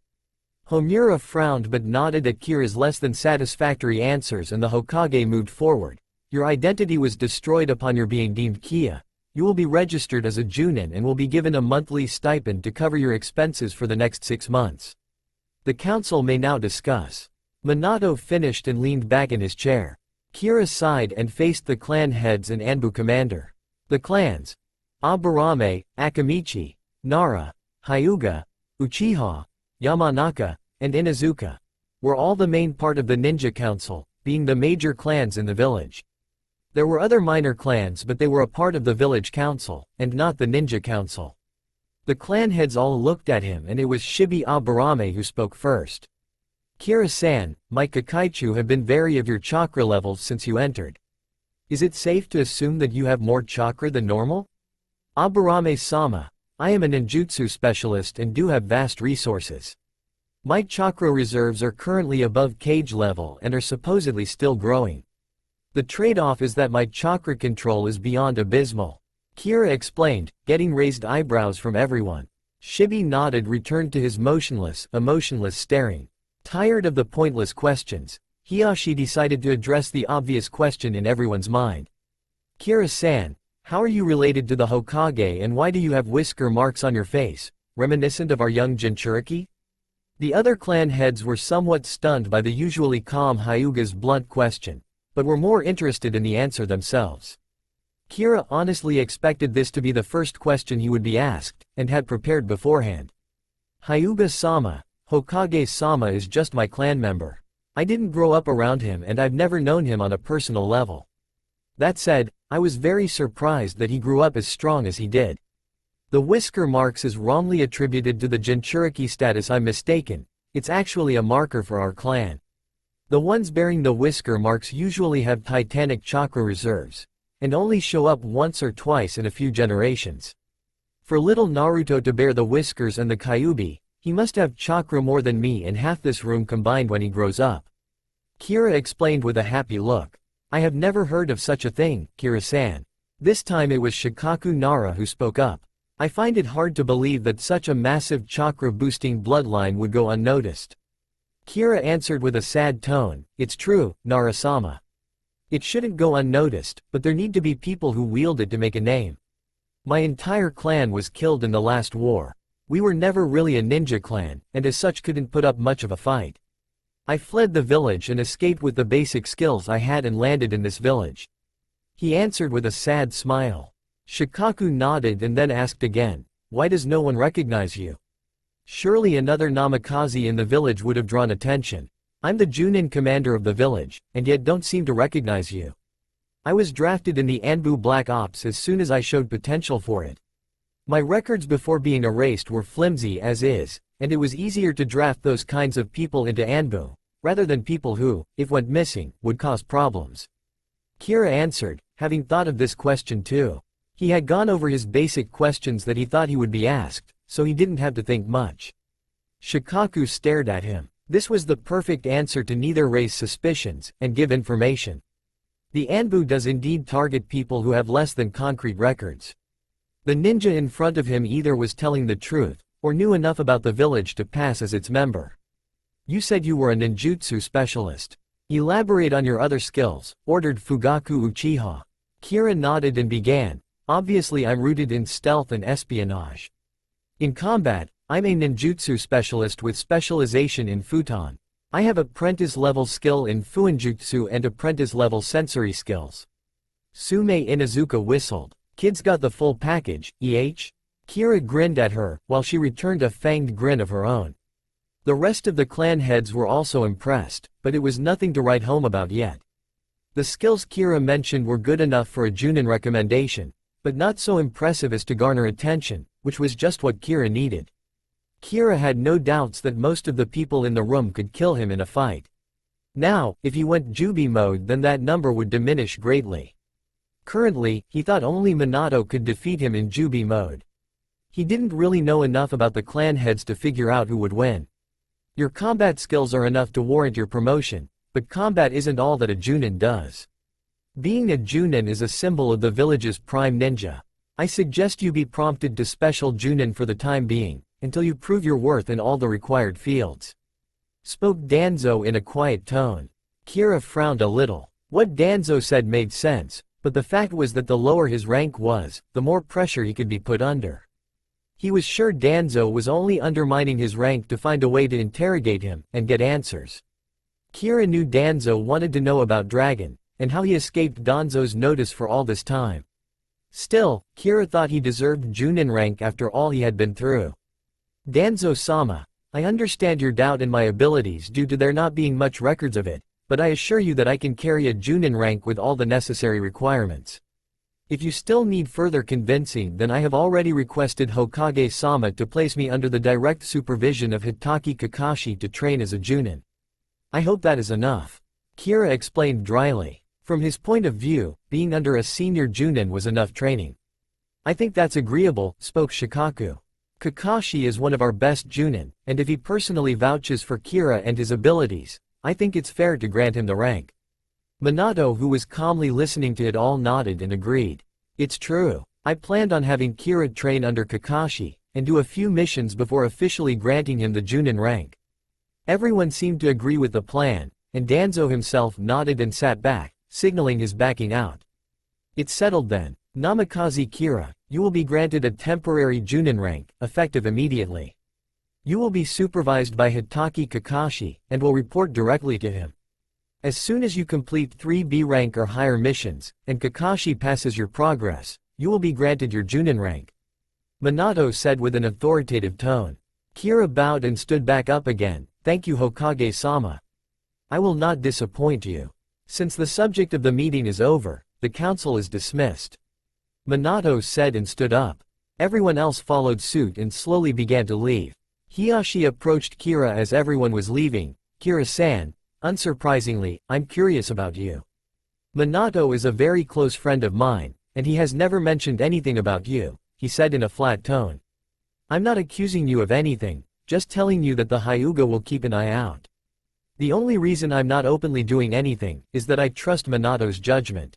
Homura frowned but nodded at Kira's less than satisfactory answers and the Hokage moved forward. Your identity was destroyed upon your being deemed Kia. You will be registered as a Junin and will be given a monthly stipend to cover your expenses for the next 6 months. The council may now discuss. Minato finished and leaned back in his chair. Kira sighed and faced the clan heads and Anbu commander. The clans, Aburame, Akamichi, Nara, Hyuga, Uchiha, Yamanaka, and Inuzuka, were all the main part of the ninja council, being the major clans in the village. There were other minor clans but they were a part of the village council, and not the ninja council. The clan heads all looked at him and it was Shibi Aburame who spoke first. Kira-san, my Kakaichu have been vary of your chakra levels since you entered. Is it safe to assume that you have more chakra than normal? Aburame-sama, I am a ninjutsu specialist and do have vast resources. My chakra reserves are currently above cage level and are supposedly still growing. The trade-off is that my chakra control is beyond abysmal. Kira explained, getting raised eyebrows from everyone. Shibi nodded, returned to his emotionless staring. Tired of the pointless questions, Hiyashi decided to address the obvious question in everyone's mind. Kira-san, how are you related to the Hokage and why do you have whisker marks on your face, reminiscent of our young Jinchuriki? The other clan heads were somewhat stunned by the usually calm Hyuga's blunt question, but were more interested in the answer themselves. Kira honestly expected this to be the first question he would be asked, and had prepared beforehand. Hyuga-sama, Hokage-sama is just my clan member. I didn't grow up around him and I've never known him on a personal level. That said, I was very surprised that he grew up as strong as he did. The whisker marks is wrongly attributed to the Jinchuriki status. I'm mistaken, it's actually a marker for our clan. The ones bearing the whisker marks usually have titanic chakra reserves, and only show up once or twice in a few generations. For little Naruto to bear the whiskers and the Kyuubi, he must have chakra more than me and half this room combined when he grows up. Kira explained with a happy look. I have never heard of such a thing, Kira-san. This time it was Shikaku Nara who spoke up. I find it hard to believe that such a massive chakra-boosting bloodline would go unnoticed. Kira answered with a sad tone, it's true, Nara-sama. It shouldn't go unnoticed, but there need to be people who wield it to make a name. My entire clan was killed in the last war. We were never really a ninja clan, and as such couldn't put up much of a fight. I fled the village and escaped with the basic skills I had and landed in this village. He answered with a sad smile. Shikaku nodded and then asked again, why does no one recognize you? Surely another Namikaze in the village would have drawn attention. I'm the Junin commander of the village, and yet don't seem to recognize you. I was drafted in the Anbu Black Ops as soon as I showed potential for it. My records before being erased were flimsy as is, and it was easier to draft those kinds of people into Anbu, rather than people who, if went missing, would cause problems. Kira answered, having thought of this question too. He had gone over his basic questions that he thought he would be asked, so he didn't have to think much. Shikaku stared at him. This was the perfect answer to neither raise suspicions, and give information. The Anbu does indeed target people who have less than concrete records. The ninja in front of him either was telling the truth, or knew enough about the village to pass as its member. You said you were a ninjutsu specialist. Elaborate on your other skills, ordered Fugaku Uchiha. Kira nodded and began, obviously I'm rooted in stealth and espionage. In combat, I'm a ninjutsu specialist with specialization in futon. I have apprentice-level skill in fuinjutsu and apprentice-level sensory skills. Sume Inuzuka whistled. Kids got the full package, Kira grinned at her, while she returned a fanged grin of her own. The rest of the clan heads were also impressed, but it was nothing to write home about yet. The skills Kira mentioned were good enough for a Junin recommendation, but not so impressive as to garner attention, which was just what Kira needed. Kira had no doubts that most of the people in the room could kill him in a fight. Now, if he went Jubi mode, then that number would diminish greatly. Currently, he thought only Minato could defeat him in Jubi mode. He didn't really know enough about the clan heads to figure out who would win. Your combat skills are enough to warrant your promotion, but combat isn't all that a Junin does. Being a Junin is a symbol of the village's prime ninja. I suggest you be prompted to special Junin for the time being, until you prove your worth in all the required fields. Spoke Danzo in a quiet tone. Kira frowned a little. What Danzo said made sense, but the fact was that the lower his rank was, the more pressure he could be put under. He was sure Danzo was only undermining his rank to find a way to interrogate him, and get answers. Kira knew Danzo wanted to know about Dragon, and how he escaped Danzo's notice for all this time. Still, Kira thought he deserved Junin rank after all he had been through. Danzo-sama, I understand your doubt in my abilities due to there not being much records of it, but I assure you that I can carry a Junin rank with all the necessary requirements. If you still need further convincing, then I have already requested Hokage-sama to place me under the direct supervision of Hitaki Kakashi to train as a Junin. I hope that is enough. Kira explained dryly. From his point of view, being under a senior Junin was enough training. I think that's agreeable, spoke Shikaku. Kakashi is one of our best Junin, and if he personally vouches for Kira and his abilities, I think it's fair to grant him the rank. Minato, who was calmly listening to it all, nodded and agreed. It's true. I planned on having Kira train under Kakashi, and do a few missions before officially granting him the Junin rank. Everyone seemed to agree with the plan, and Danzo himself nodded and sat back, signaling his backing out. It's settled then. Namikaze Kira, you will be granted a temporary Junin rank, effective immediately. You will be supervised by Hitaki Kakashi, and will report directly to him. As soon as you complete 3B rank or higher missions, and Kakashi passes your progress, you will be granted your Junin rank. Minato said with an authoritative tone. Kira bowed and stood back up again. Thank you, Hokage-sama. I will not disappoint you. Since the subject of the meeting is over, the council is dismissed. Minato said and stood up. Everyone else followed suit and slowly began to leave. Hiashi approached Kira as everyone was leaving. Kira-san, unsurprisingly, I'm curious about you. Minato is a very close friend of mine, and he has never mentioned anything about you, he said in a flat tone. I'm not accusing you of anything, just telling you that the Hyuga will keep an eye out. The only reason I'm not openly doing anything is that I trust Minato's judgment.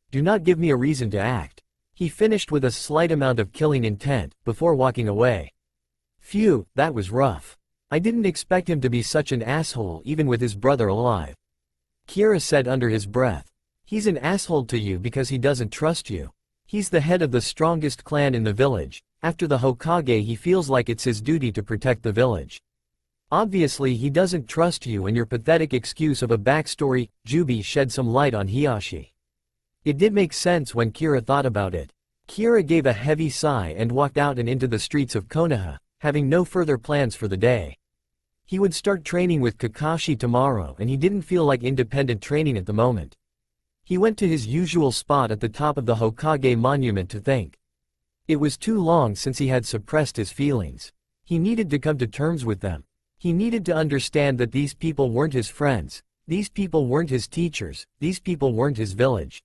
Do not give me a reason to act. He finished with a slight amount of killing intent, before walking away. Phew, that was rough. I didn't expect him to be such an asshole even with his brother alive. Kira said under his breath. He's an asshole to you because he doesn't trust you. He's the head of the strongest clan in the village. After the Hokage, he feels like it's his duty to protect the village. Obviously he doesn't trust you, and your pathetic excuse of a backstory. Jubi shed some light on Hiashi. It did make sense when Kira thought about it. Kira gave a heavy sigh and walked out and into the streets of Konoha, having no further plans for the day. He would start training with Kakashi tomorrow, and he didn't feel like independent training at the moment. He went to his usual spot at the top of the Hokage monument to think. It was too long since he had suppressed his feelings. He needed to come to terms with them. He needed to understand that these people weren't his friends, these people weren't his teachers, these people weren't his village.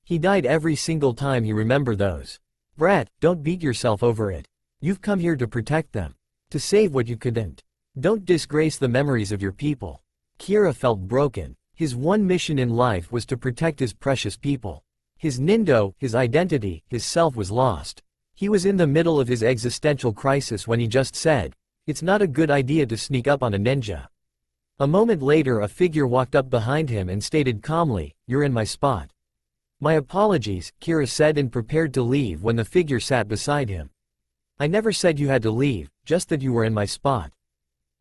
He died every single time he remembered those. Brat, don't beat yourself over it. You've come here to protect them. To save what you couldn't. Don't disgrace the memories of your people. Kira felt broken. His one mission in life was to protect his precious people. His nindo, his identity, his self was lost. He was in the middle of his existential crisis when he just said, "It's not a good idea to sneak up on a ninja." A moment later a figure walked up behind him and stated calmly, "You're in my spot." "My apologies," Kira said and prepared to leave when the figure sat beside him. "I never said you had to leave, just that you were in my spot."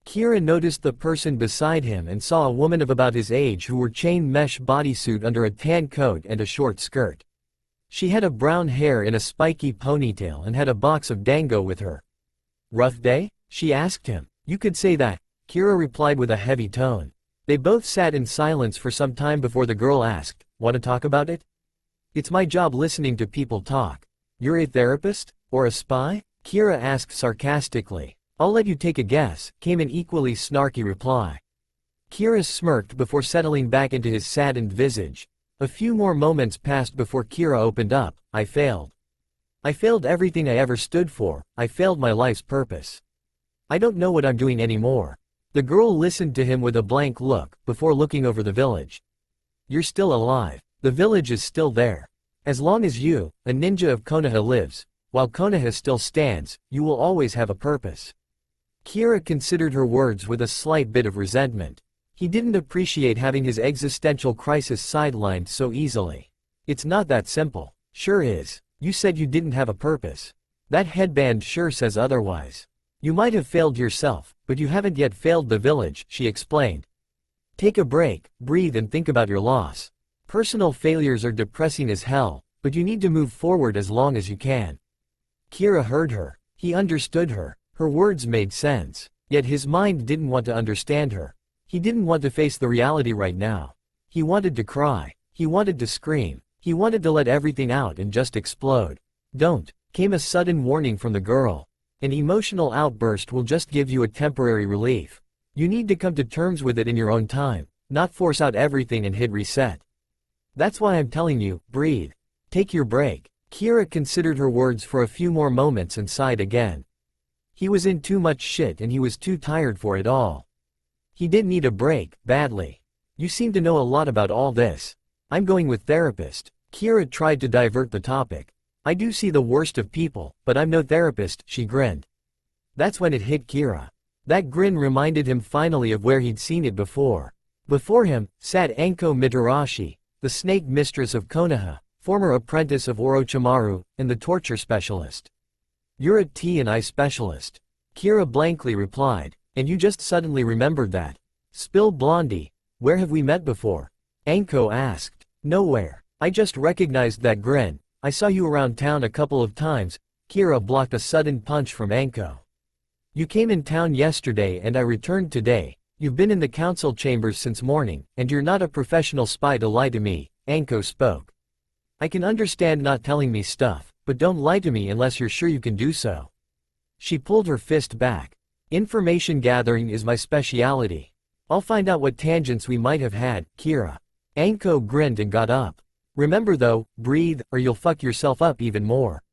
Kira noticed the person beside him and saw a woman of about his age who wore chain mesh bodysuit under a tan coat and a short skirt. She had a brown hair in a spiky ponytail and had a box of dango with her. "Rough day?" she asked him. "You could say that," Kira replied with a heavy tone. They both sat in silence for some time before the girl asked, "Want to talk about it?" "It's my job listening to people talk." "You're a therapist? Or a spy?" Kira asked sarcastically. "I'll let you take a guess," came an equally snarky reply. Kira smirked before settling back into his saddened visage. A few more moments passed before Kira opened up. "I failed. I failed everything I ever stood for. I failed my life's purpose. I don't know what I'm doing anymore." The girl listened to him with a blank look, before looking over the village. "You're still alive. The village is still there. As long as you, a ninja of Konoha, lives, while Konoha still stands, you will always have a purpose." Kira considered her words with a slight bit of resentment. He didn't appreciate having his existential crisis sidelined so easily. "It's not that simple." "Sure is. You said you didn't have a purpose. That headband sure says otherwise. You might have failed yourself, but you haven't yet failed the village," she explained. "Take a break, breathe and think about your loss. Personal failures are depressing as hell, but you need to move forward as long as you can." Kira heard her. He understood her. Her words made sense. Yet his mind didn't want to understand her. He didn't want to face the reality right now. He wanted to cry. He wanted to scream. He wanted to let everything out and just explode. "Don't," came a sudden warning from the girl. "An emotional outburst will just give you a temporary relief. You need to come to terms with it in your own time, not force out everything and hit reset. That's why I'm telling you, breathe. Take your break." Kira considered her words for a few more moments and sighed again. He was in too much shit and he was too tired for it all. He did need a break, badly. You seem to know a lot about all this. I'm going with therapist. Kira tried to divert the topic. I do see the worst of people, but I'm no therapist, she grinned. That's when it hit Kira. That grin reminded him finally of where he'd seen it before. Before him, sat Anko Mitarashi, the snake mistress of Konoha, former apprentice of Orochimaru, and the torture specialist. You're a T&I specialist. Kira blankly replied, and you just suddenly remembered that. Spill Blondie, where have we met before? Anko asked. Nowhere. I just recognized that grin. I saw you around town a couple of times. Kira blocked a sudden punch from Anko. You came in town yesterday and I returned today. You've been in the council chambers since morning, and you're not a professional spy to lie to me, Anko spoke. I can understand not telling me stuff, but don't lie to me unless you're sure you can do so. She pulled her fist back. Information gathering is my speciality. I'll find out what tangents we might have had, Kira. Anko grinned and got up. Remember though, breathe, or you'll fuck yourself up even more.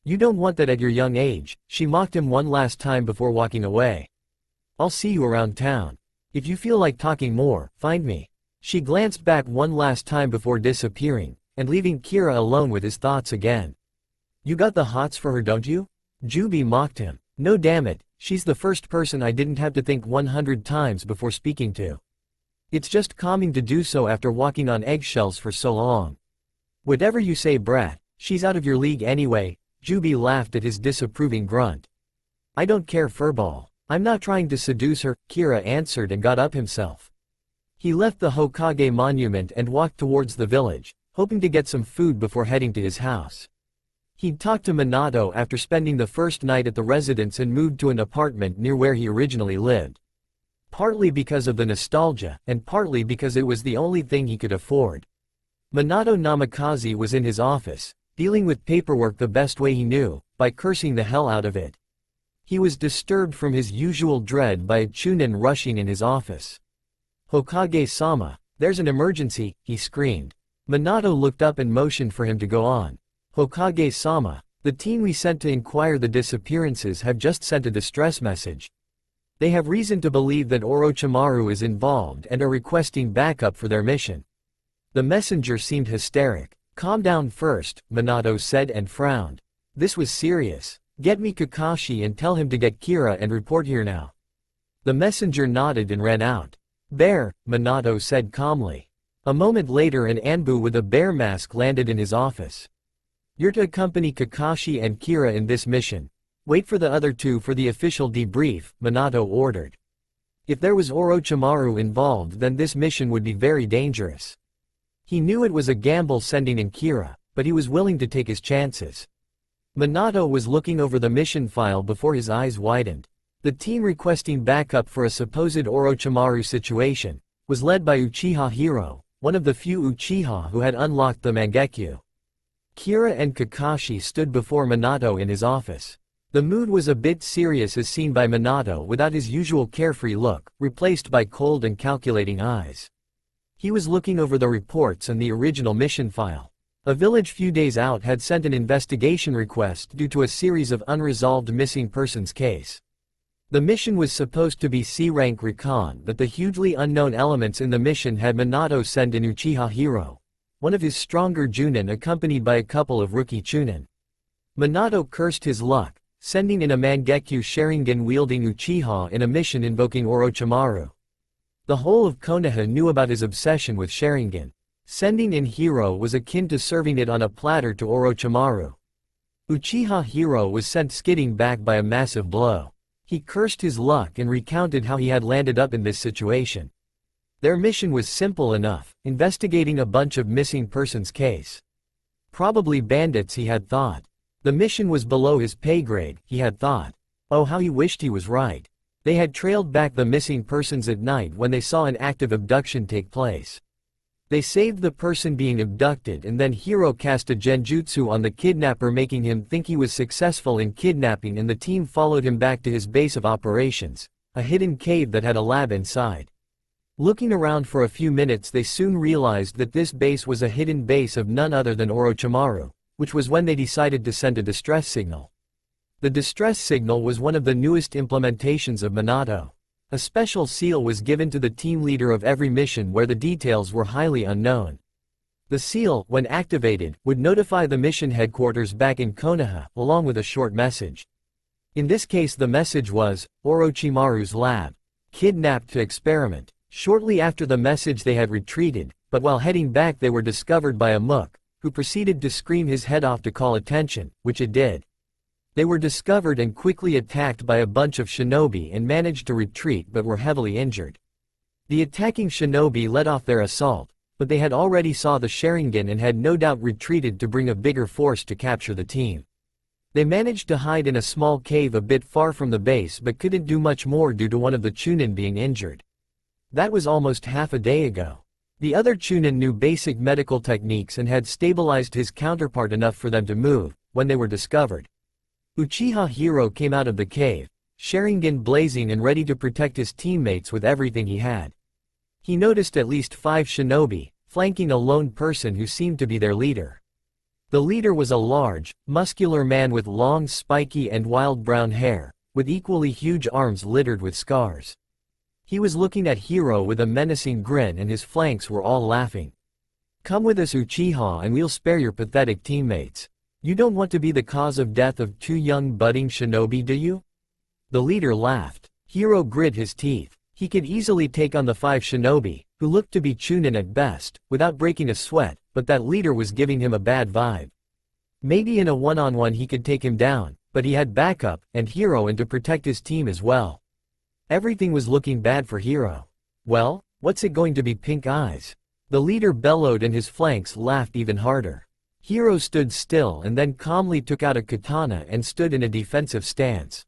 You don't want that at your young age, she mocked him one last time before walking away. I'll see you around town. If you feel like talking more, find me. She glanced back one last time before disappearing, and leaving Kira alone with his thoughts again. You got the hots for her, don't you? Jubi mocked him. No damn it, she's the first person I didn't have to think 100 times before speaking to. It's just calming to do so after walking on eggshells for so long. Whatever you say, brat, she's out of your league anyway, Jubi laughed at his disapproving grunt. I don't care, furball. I'm not trying to seduce her, Kira answered and got up himself. He left the Hokage monument and walked towards the village, hoping to get some food before heading to his house. He'd talked to Minato after spending the first night at the residence and moved to an apartment near where he originally lived. Partly because of the nostalgia, and partly because it was the only thing he could afford. Minato Namikaze was in his office, dealing with paperwork the best way he knew, by cursing the hell out of it. He was disturbed from his usual dread by a chunin rushing in his office. Hokage-sama, there's an emergency, he screamed. Minato looked up and motioned for him to go on. Hokage-sama, the team we sent to inquire the disappearances have just sent a distress message. They have reason to believe that Orochimaru is involved and are requesting backup for their mission. The messenger seemed hysteric. Calm down first, Minato said and frowned. This was serious. Get me Kakashi and tell him to get Kira and report here now. The messenger nodded and ran out. Bear, Minato said calmly. A moment later an Anbu with a bear mask landed in his office. You're to accompany Kakashi and Kira in this mission. Wait for the other two for the official debrief, Minato ordered. If there was Orochimaru involved then this mission would be very dangerous. He knew it was a gamble sending in Kira, but he was willing to take his chances. Minato was looking over the mission file before his eyes widened. The team requesting backup for a supposed Orochimaru situation was led by Uchiha Hiro, one of the few Uchiha who had unlocked the Mangekyo. Kira and Kakashi stood before Minato in his office. The mood was a bit serious as seen by Minato without his usual carefree look, replaced by cold and calculating eyes. He was looking over the reports and the original mission file. A village few days out had sent an investigation request due to a series of unresolved missing persons case. The mission was supposed to be C-rank recon, but the hugely unknown elements in the mission had Minato send in Uchiha Hiro, one of his stronger Junin accompanied by a couple of rookie Chunin. Minato cursed his luck, sending in a Mangekyo Sharingan-wielding Uchiha in a mission invoking Orochimaru. The whole of Konoha knew about his obsession with Sharingan. Sending in Hiro was akin to serving it on a platter to Orochimaru. Uchiha Hiro was sent skidding back by a massive blow. He cursed his luck and recounted how he had landed up in this situation. Their mission was simple enough, investigating a bunch of missing persons case. Probably bandits, he had thought. The mission was below his pay grade, he had thought. Oh, how he wished he was right. They had trailed back the missing persons at night when they saw an active abduction take place. They saved the person being abducted and then Hiro cast a genjutsu on the kidnapper, making him think he was successful in kidnapping, and the team followed him back to his base of operations, a hidden cave that had a lab inside. Looking around for a few minutes they soon realized that this base was a hidden base of none other than Orochimaru, which was when they decided to send a distress signal. The distress signal was one of the newest implementations of Minato. A special seal was given to the team leader of every mission where the details were highly unknown. The seal, when activated, would notify the mission headquarters back in Konoha, along with a short message. In this case the message was, Orochimaru's lab. Kidnapped to experiment. Shortly after the message they had retreated, but while heading back they were discovered by a mook, who proceeded to scream his head off to call attention, which it did. They were discovered and quickly attacked by a bunch of shinobi and managed to retreat but were heavily injured. The attacking shinobi led off their assault, but they had already saw the Sharingan and had no doubt retreated to bring a bigger force to capture the team. They managed to hide in a small cave a bit far from the base but couldn't do much more due to one of the Chunin being injured. That was almost half a day ago. The other Chunin knew basic medical techniques and had stabilized his counterpart enough for them to move, when they were discovered. Uchiha Hiro came out of the cave, Sharingan blazing and ready to protect his teammates with everything he had. He noticed at least 5 shinobi, flanking a lone person who seemed to be their leader. The leader was a large, muscular man with long spiky and wild brown hair, with equally huge arms littered with scars. He was looking at Hiro with a menacing grin and his flanks were all laughing. "Come with us Uchiha and we'll spare your pathetic teammates. You don't want to be the cause of death of 2 young budding shinobi, do you?" The leader laughed. Hiro grit his teeth. He could easily take on the 5 shinobi, who looked to be Chunin at best, without breaking a sweat, but that leader was giving him a bad vibe. Maybe in a one-on-one he could take him down, but he had backup, and Hiro and to protect his team as well. Everything was looking bad for Hiro. Well, what's it going to be, pink eyes? The leader bellowed and his flanks laughed even harder. Hiro stood still and then calmly took out a katana and stood in a defensive stance.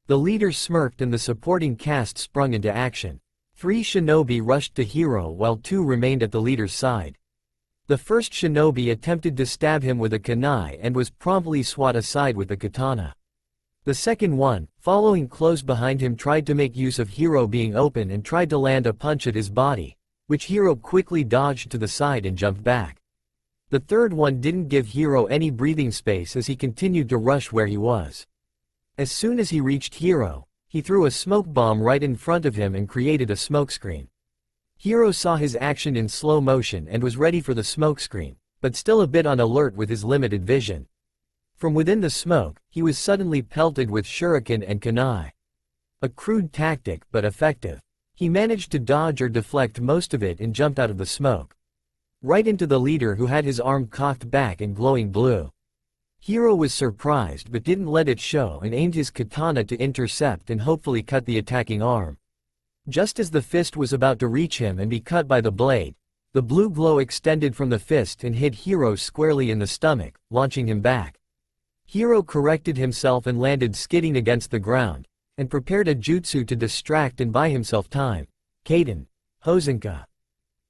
The leader smirked and the supporting cast sprung into action. 3 shinobi rushed to Hiro while 2 remained at the leader's side. The first shinobi attempted to stab him with a kunai and was promptly swat aside with the katana. The second one, following close behind him, tried to make use of Hiro being open and tried to land a punch at his body, which Hiro quickly dodged to the side and jumped back. The third one didn't give Hiro any breathing space as he continued to rush where he was. As soon as he reached Hiro, he threw a smoke bomb right in front of him and created a smokescreen. Hiro saw his action in slow motion and was ready for the smokescreen, but still a bit on alert with his limited vision. From within the smoke, he was suddenly pelted with shuriken and kunai. A crude tactic but effective. He managed to dodge or deflect most of it and jumped out of the smoke. Right into the leader who had his arm cocked back and glowing blue. Hiro was surprised but didn't let it show and aimed his katana to intercept and hopefully cut the attacking arm. Just as the fist was about to reach him and be cut by the blade, the blue glow extended from the fist and hit Hiro squarely in the stomach, launching him back. Hiro corrected himself and landed skidding against the ground, and prepared a jutsu to distract and buy himself time. Kaden. Hozenka.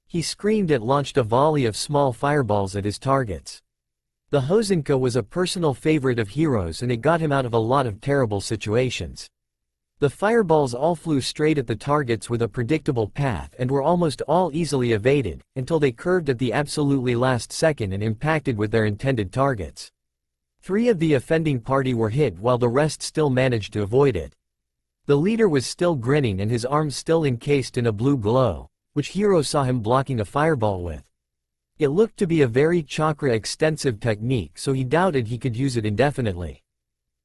He screamed and launched a volley of small fireballs at his targets. The Hozenka was a personal favorite of Hiro's and it got him out of a lot of terrible situations. The fireballs all flew straight at the targets with a predictable path and were almost all easily evaded, until they curved at the absolutely last second and impacted with their intended targets. 3 of the offending party were hit while the rest still managed to avoid it. The leader was still grinning and his arms still encased in a blue glow, which Hiro saw him blocking a fireball with. It looked to be a very chakra-extensive technique, so he doubted he could use it indefinitely.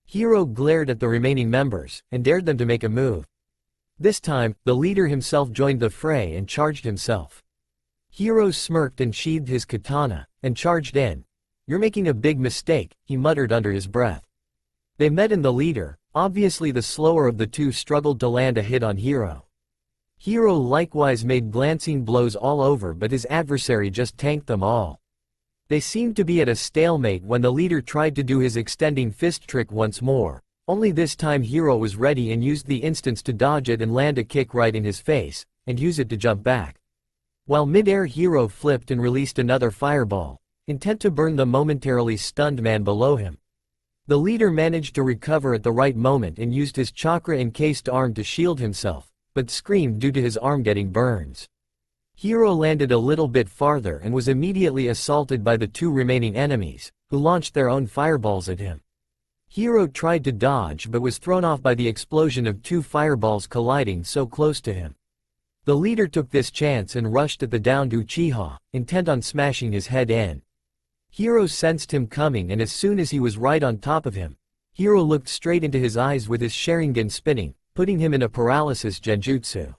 Hiro glared at the remaining members, and dared them to make a move. This time, the leader himself joined the fray and charged himself. Hiro smirked and sheathed his katana, and charged in. "You're making a big mistake," he muttered under his breath. They met and the leader, obviously the slower of the 2, struggled to land a hit on Hiro. Hiro likewise made glancing blows all over but his adversary just tanked them all. They seemed to be at a stalemate when the leader tried to do his extending fist trick once more, only this time Hiro was ready and used the instance to dodge it and land a kick right in his face, and use it to jump back. While mid-air Hiro flipped and released another fireball, intent to burn the momentarily stunned man below him. The leader managed to recover at the right moment and used his chakra-encased arm to shield himself, but screamed due to his arm getting burns. Hiro landed a little bit farther and was immediately assaulted by the 2 remaining enemies, who launched their own fireballs at him. Hiro tried to dodge but was thrown off by the explosion of 2 fireballs colliding so close to him. The leader took this chance and rushed at the downed Uchiha, intent on smashing his head in. Hiro sensed him coming, and as soon as he was right on top of him, Hiro looked straight into his eyes with his Sharingan spinning, putting him in a paralysis genjutsu.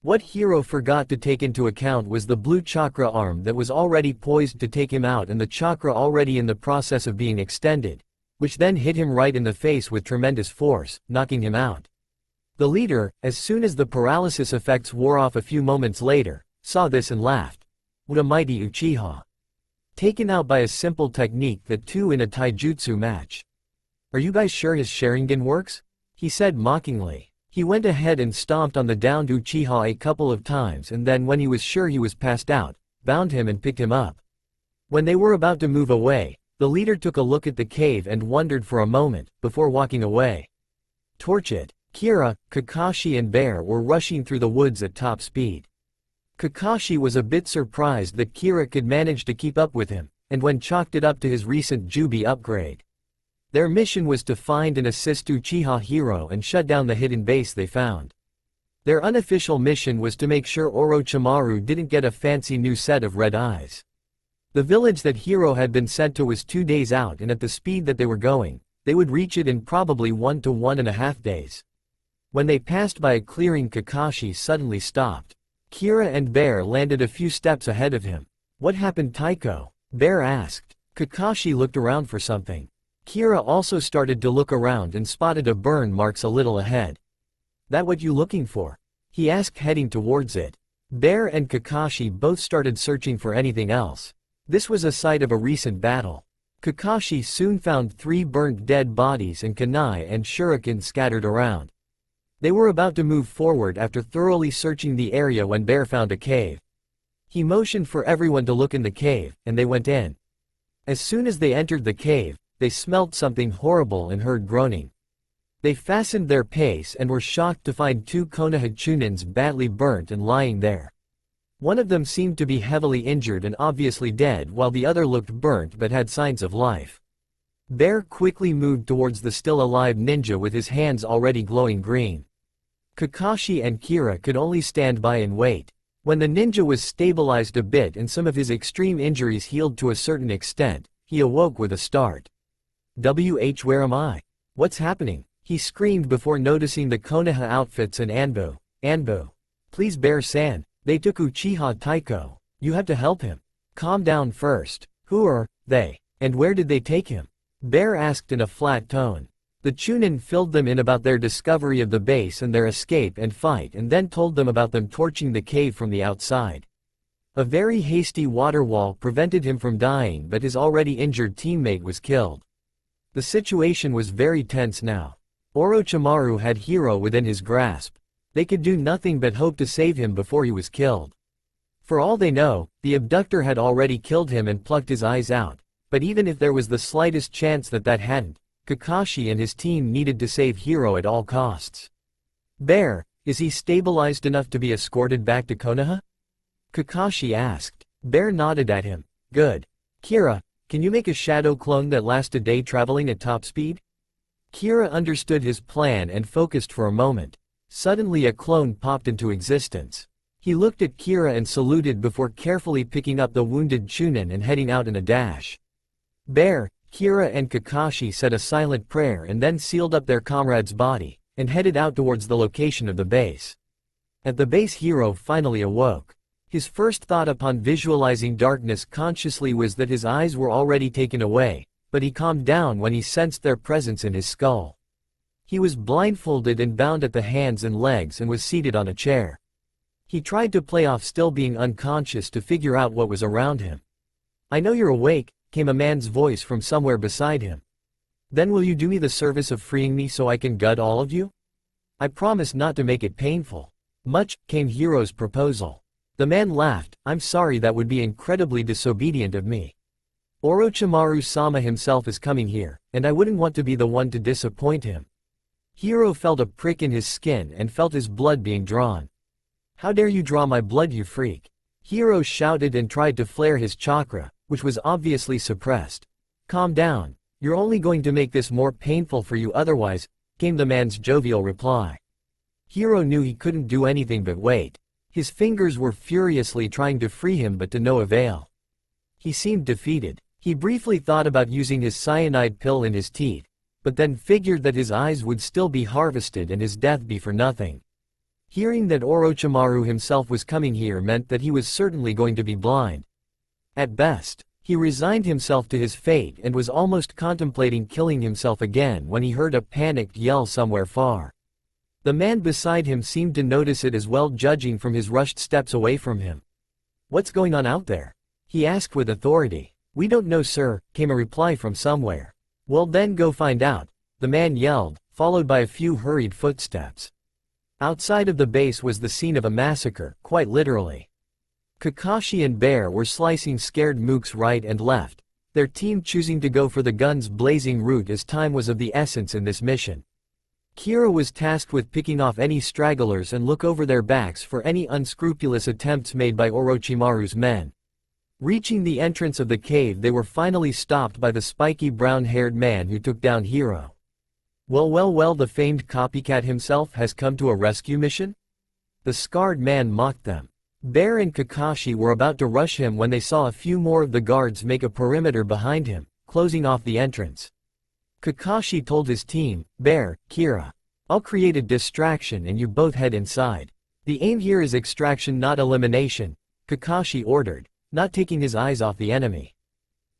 What Hiro forgot to take into account was the blue chakra arm that was already poised to take him out and the chakra already in the process of being extended, which then hit him right in the face with tremendous force, knocking him out. The leader, as soon as the paralysis effects wore off a few moments later, saw this and laughed. What a mighty Uchiha! Taken out by a simple technique that 2 in a taijutsu match. Are you guys sure his Sharingan works? He said mockingly. He went ahead and stomped on the downed Uchiha a couple of times, and then when he was sure he was passed out, bound him and picked him up. When they were about to move away, the leader took a look at the cave and wondered for a moment, before walking away. Torch it! Kira, Kakashi and Bear were rushing through the woods at top speed. Kakashi was a bit surprised that Kira could manage to keep up with him, and when chalked it up to his recent Jubi upgrade. Their mission was to find and assist Uchiha Hiro and shut down the hidden base they found. Their unofficial mission was to make sure Orochimaru didn't get a fancy new set of red eyes. The village that Hiro had been sent to was 2 days out, and at the speed that they were going, they would reach it in probably 1 to 1.5 days. When they passed by a clearing, Kakashi suddenly stopped. Kira and Bear landed a few steps ahead of him. What happened, Taiko? Bear asked. Kakashi looked around for something. Kira also started to look around and spotted a burn marks a little ahead. That what you looking for? He asked, heading towards it. Bear and Kakashi both started searching for anything else. This was a site of a recent battle. Kakashi soon found 3 burnt dead bodies and kunai and shuriken scattered around. They were about to move forward after thoroughly searching the area when Bear found a cave. He motioned for everyone to look in the cave, and they went in. As soon as they entered the cave, they smelt something horrible and heard groaning. They fastened their pace and were shocked to find 2 Konoha chunins badly burnt and lying there. One of them seemed to be heavily injured and obviously dead, while the other looked burnt but had signs of life. Bear quickly moved towards the still-alive ninja with his hands already glowing green. Kakashi and Kira could only stand by and wait. When the ninja was stabilized a bit and some of his extreme injuries healed to a certain extent, he awoke with a start. Where am I? What's happening? He screamed before noticing the Konoha outfits and Anbu. Anbu. Please, Bear-san. They took Uchiha Taiko. You have to help him. Calm down first. Who are they? And where did they take him? Bear asked in a flat tone. The Chunin filled them in about their discovery of the base and their escape and fight, and then told them about them torching the cave from the outside. A very hasty water wall prevented him from dying, but his already injured teammate was killed. The situation was very tense now. Orochimaru had Hiro within his grasp. They could do nothing but hope to save him before he was killed. For all they know, the abductor had already killed him and plucked his eyes out, but even if there was the slightest chance that hadn't, Kakashi and his team needed to save Hiro at all costs. Bear, is he stabilized enough to be escorted back to Konoha? Kakashi asked. Bear nodded at him. Good. Kira, can you make a shadow clone that lasts a day traveling at top speed? Kira understood his plan and focused for a moment. Suddenly a clone popped into existence. He looked at Kira and saluted before carefully picking up the wounded Chunin and heading out in a dash. Bear, Kira and Kakashi said a silent prayer and then sealed up their comrade's body, and headed out towards the location of the base. At the base, Hiro finally awoke. His first thought upon visualizing darkness consciously was that his eyes were already taken away, but he calmed down when he sensed their presence in his skull. He was blindfolded and bound at the hands and legs and was seated on a chair. He tried to play off still being unconscious to figure out what was around him. I know you're awake, came a man's voice from somewhere beside him. Then will you do me the service of freeing me so I can gut all of you? I promise not to make it painful. Much, came Hiro's proposal. The man laughed. I'm sorry, that would be incredibly disobedient of me. Orochimaru-sama himself is coming here, and I wouldn't want to be the one to disappoint him. Hiro felt a prick in his skin and felt his blood being drawn. How dare you draw my blood, you freak! Hiro shouted and tried to flare his chakra, which was obviously suppressed. Calm down, you're only going to make this more painful for you otherwise, came the man's jovial reply. Hiro knew he couldn't do anything but wait. His fingers were furiously trying to free him but to no avail. He seemed defeated. He briefly thought about using his cyanide pill in his teeth, but then figured that his eyes would still be harvested and his death be for nothing. Hearing that Orochimaru himself was coming here meant that he was certainly going to be blind. At best, he resigned himself to his fate and was almost contemplating killing himself again when he heard a panicked yell somewhere far. The man beside him seemed to notice it as well, judging from his rushed steps away from him. "What's going on out there?" he asked with authority. "We don't know, sir," came a reply from somewhere. "Well then go find out," the man yelled, followed by a few hurried footsteps. Outside of the base was the scene of a massacre, quite literally. Kakashi and Bear were slicing scared mooks right and left, their team choosing to go for the guns blazing route as time was of the essence in this mission. Kira was tasked with picking off any stragglers and look over their backs for any unscrupulous attempts made by Orochimaru's men. Reaching the entrance of the cave, they were finally stopped by the spiky brown-haired man who took down Hiro. Well, the famed copycat himself has come to a rescue mission?" The scarred man mocked them. Bear and Kakashi were about to rush him when they saw a few more of the guards make a perimeter behind him, closing off the entrance. Kakashi told his team, "Bear, Kira, I'll create a distraction and you both head inside. The aim here is extraction, not elimination," Kakashi ordered, not taking his eyes off the enemy.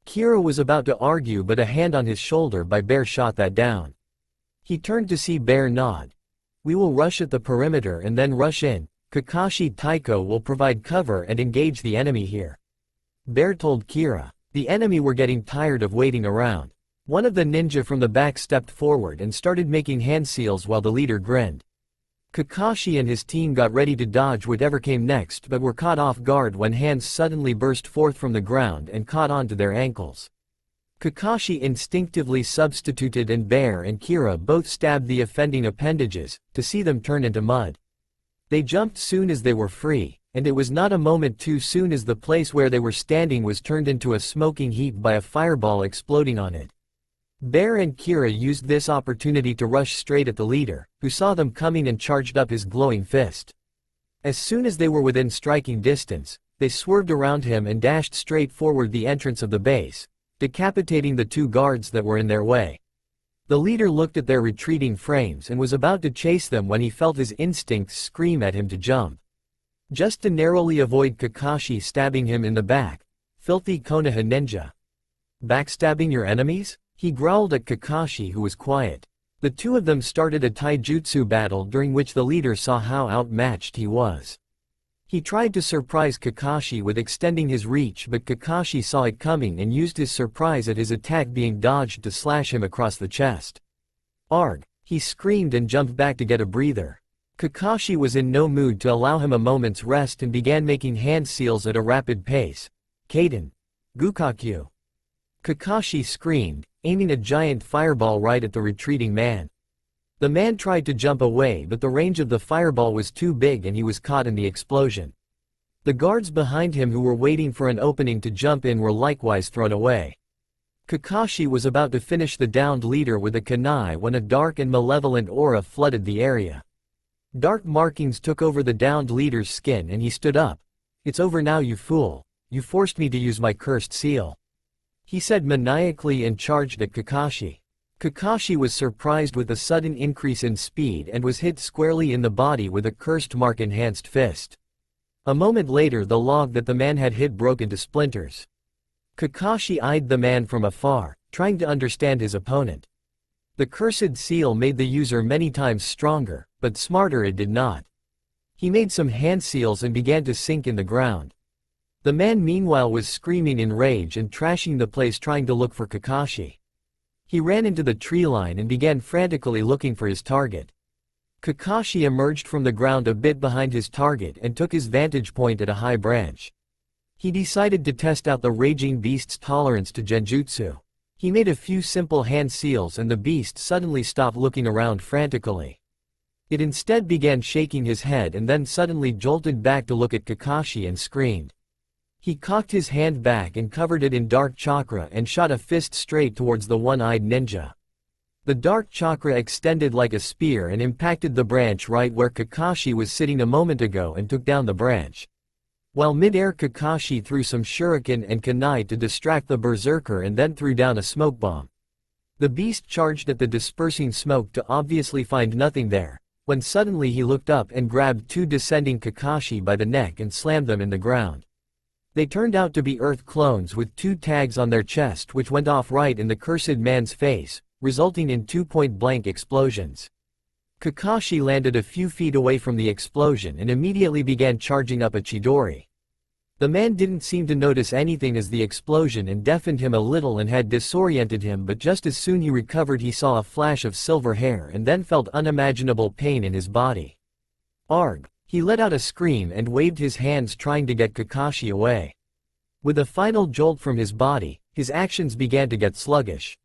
Kira was about to argue, but a hand on his shoulder by Bear shot that down. He turned to see Bear nod. "We will rush at the perimeter and then rush in. Kakashi Taiko will provide cover and engage the enemy here," Bear told Kira. The enemy were getting tired of waiting around. One of the ninja from the back stepped forward and started making hand seals while the leader grinned. Kakashi and his team got ready to dodge whatever came next, but were caught off guard when hands suddenly burst forth from the ground and caught onto their ankles. Kakashi instinctively substituted and Bear and Kira both stabbed the offending appendages, to see them turn into mud. They jumped soon as they were free, and it was not a moment too soon as the place where they were standing was turned into a smoking heap by a fireball exploding on it. Bear and Kira used this opportunity to rush straight at the leader, who saw them coming and charged up his glowing fist. As soon as they were within striking distance, they swerved around him and dashed straight forward the entrance of the base, decapitating the two guards that were in their way. The leader looked at their retreating frames and was about to chase them when he felt his instincts scream at him to jump. Just to narrowly avoid Kakashi stabbing him in the back. "Filthy Konoha ninja. Backstabbing your enemies?" he growled at Kakashi, who was quiet. The two of them started a taijutsu battle during which the leader saw how outmatched he was. He tried to surprise Kakashi with extending his reach, but Kakashi saw it coming and used his surprise at his attack being dodged to slash him across the chest. "Arg!" he screamed and jumped back to get a breather. Kakashi was in no mood to allow him a moment's rest and began making hand seals at a rapid pace. "Kaden! Gukakyu!" Kakashi screamed, aiming a giant fireball right at the retreating man. The man tried to jump away, but the range of the fireball was too big and he was caught in the explosion. The guards behind him who were waiting for an opening to jump in were likewise thrown away. Kakashi was about to finish the downed leader with a kunai when a dark and malevolent aura flooded the area. Dark markings took over the downed leader's skin and he stood up. "It's over now, you fool. You forced me to use my cursed seal," he said maniacally and charged at Kakashi. Kakashi was surprised with a sudden increase in speed and was hit squarely in the body with a cursed mark-enhanced fist. A moment later, the log that the man had hit broke into splinters. Kakashi eyed the man from afar, trying to understand his opponent. The cursed seal made the user many times stronger, but smarter it did not. He made some hand seals and began to sink in the ground. The man meanwhile was screaming in rage and trashing the place, trying to look for Kakashi. He ran into the tree line and began frantically looking for his target. Kakashi emerged from the ground a bit behind his target and took his vantage point at a high branch. He decided to test out the raging beast's tolerance to genjutsu. He made a few simple hand seals and the beast suddenly stopped looking around frantically. It instead began shaking his head and then suddenly jolted back to look at Kakashi and screamed. He cocked his hand back and covered it in dark chakra and shot a fist straight towards the one-eyed ninja. The dark chakra extended like a spear and impacted the branch right where Kakashi was sitting a moment ago and took down the branch. While mid-air, Kakashi threw some shuriken and kunai to distract the berserker and then threw down a smoke bomb. The beast charged at the dispersing smoke to obviously find nothing there, when suddenly he looked up and grabbed two descending Kakashi by the neck and slammed them in the ground. They turned out to be Earth clones with two tags on their chest which went off right in the cursed man's face, resulting in two point-blank explosions. Kakashi landed a few feet away from the explosion and immediately began charging up a Chidori. The man didn't seem to notice anything as the explosion and deafened him a little and had disoriented him, but just as soon he recovered he saw a flash of silver hair and then felt unimaginable pain in his body. Arg! He let out a scream and waved his hands trying to get Kakashi away. With a final jolt from his body, his actions began to get sluggish.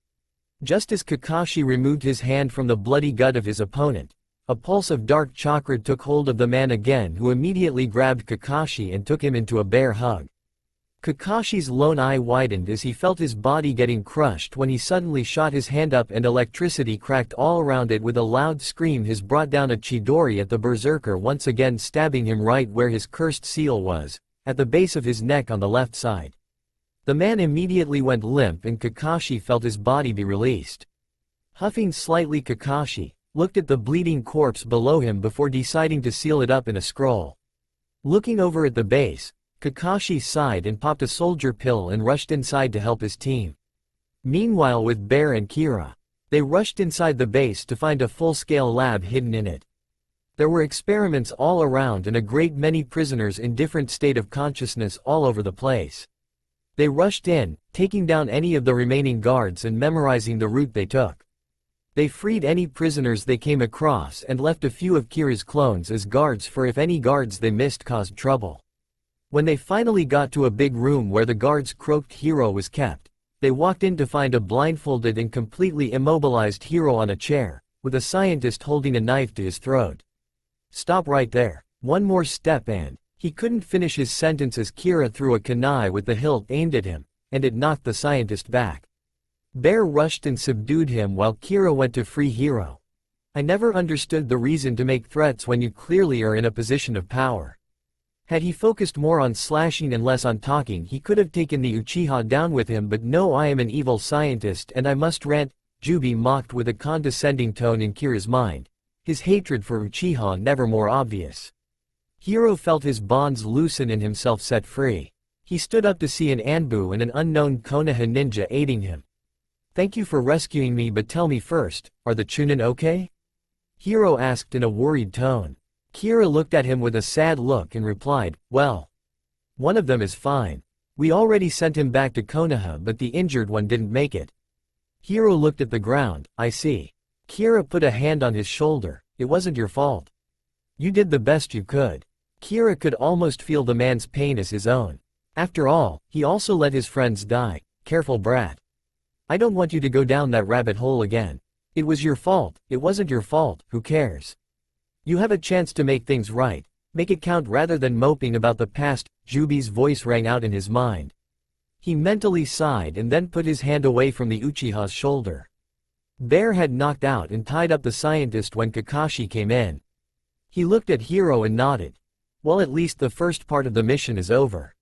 Just as Kakashi removed his hand from the bloody gut of his opponent, a pulse of dark chakra took hold of the man again, who immediately grabbed Kakashi and took him into a bear hug. Kakashi's lone eye widened as he felt his body getting crushed when he suddenly shot his hand up and electricity cracked all around it. With a loud scream, his brought down a Chidori at the berserker, once again stabbing him right where his cursed seal was, at the base of his neck on the left side. The man immediately went limp and Kakashi felt his body be released. Huffing slightly, Kakashi looked at the bleeding corpse below him before deciding to seal it up in a scroll. Looking over at the base, Kakashi sighed and popped a soldier pill and rushed inside to help his team. Meanwhile, with Bear and Kira, they rushed inside the base to find a full-scale lab hidden in it. There were experiments all around and a great many prisoners in different state of consciousness all over the place. They rushed in, taking down any of the remaining guards and memorizing the route they took. They freed any prisoners they came across and left a few of Kira's clones as guards for if any guards they missed caused trouble. When they finally got to a big room where the guard's croaked hero was kept, they walked in to find a blindfolded and completely immobilized hero on a chair, with a scientist holding a knife to his throat. "Stop right there. One more step and..." He couldn't finish his sentence as Kira threw a kunai with the hilt aimed at him, and it knocked the scientist back. Bear rushed and subdued him while Kira went to free Hero. "I never understood the reason to make threats when you clearly are in a position of power." Had he focused more on slashing and less on talking, he could have taken the Uchiha down with him, but no, "I am an evil scientist and I must rant," Jubi mocked with a condescending tone in Kira's mind, his hatred for Uchiha never more obvious. Hiro felt his bonds loosen and himself set free. He stood up to see an Anbu and an unknown Konoha ninja aiding him. "Thank you for rescuing me, but tell me first, are the Chunin okay?" Hiro asked in a worried tone. Kira looked at him with a sad look and replied, "Well, one of them is fine. We already sent him back to Konoha, but the injured one didn't make it." Hiro looked at the ground. "I see." Kira put a hand on his shoulder. "It wasn't your fault. You did the best you could." Kira could almost feel the man's pain as his own. After all, he also let his friends die. "Careful, brat. I don't want you to go down that rabbit hole again. It was your fault, it wasn't your fault, who cares? You have a chance to make things right. Make it count rather than moping about the past." Jubi's voice rang out in his mind. He mentally sighed and then put his hand away from the Uchiha's shoulder. Bear had knocked out and tied up the scientist when Kakashi came in. He looked at Hiro and nodded. "Well, at least the first part of the mission is over."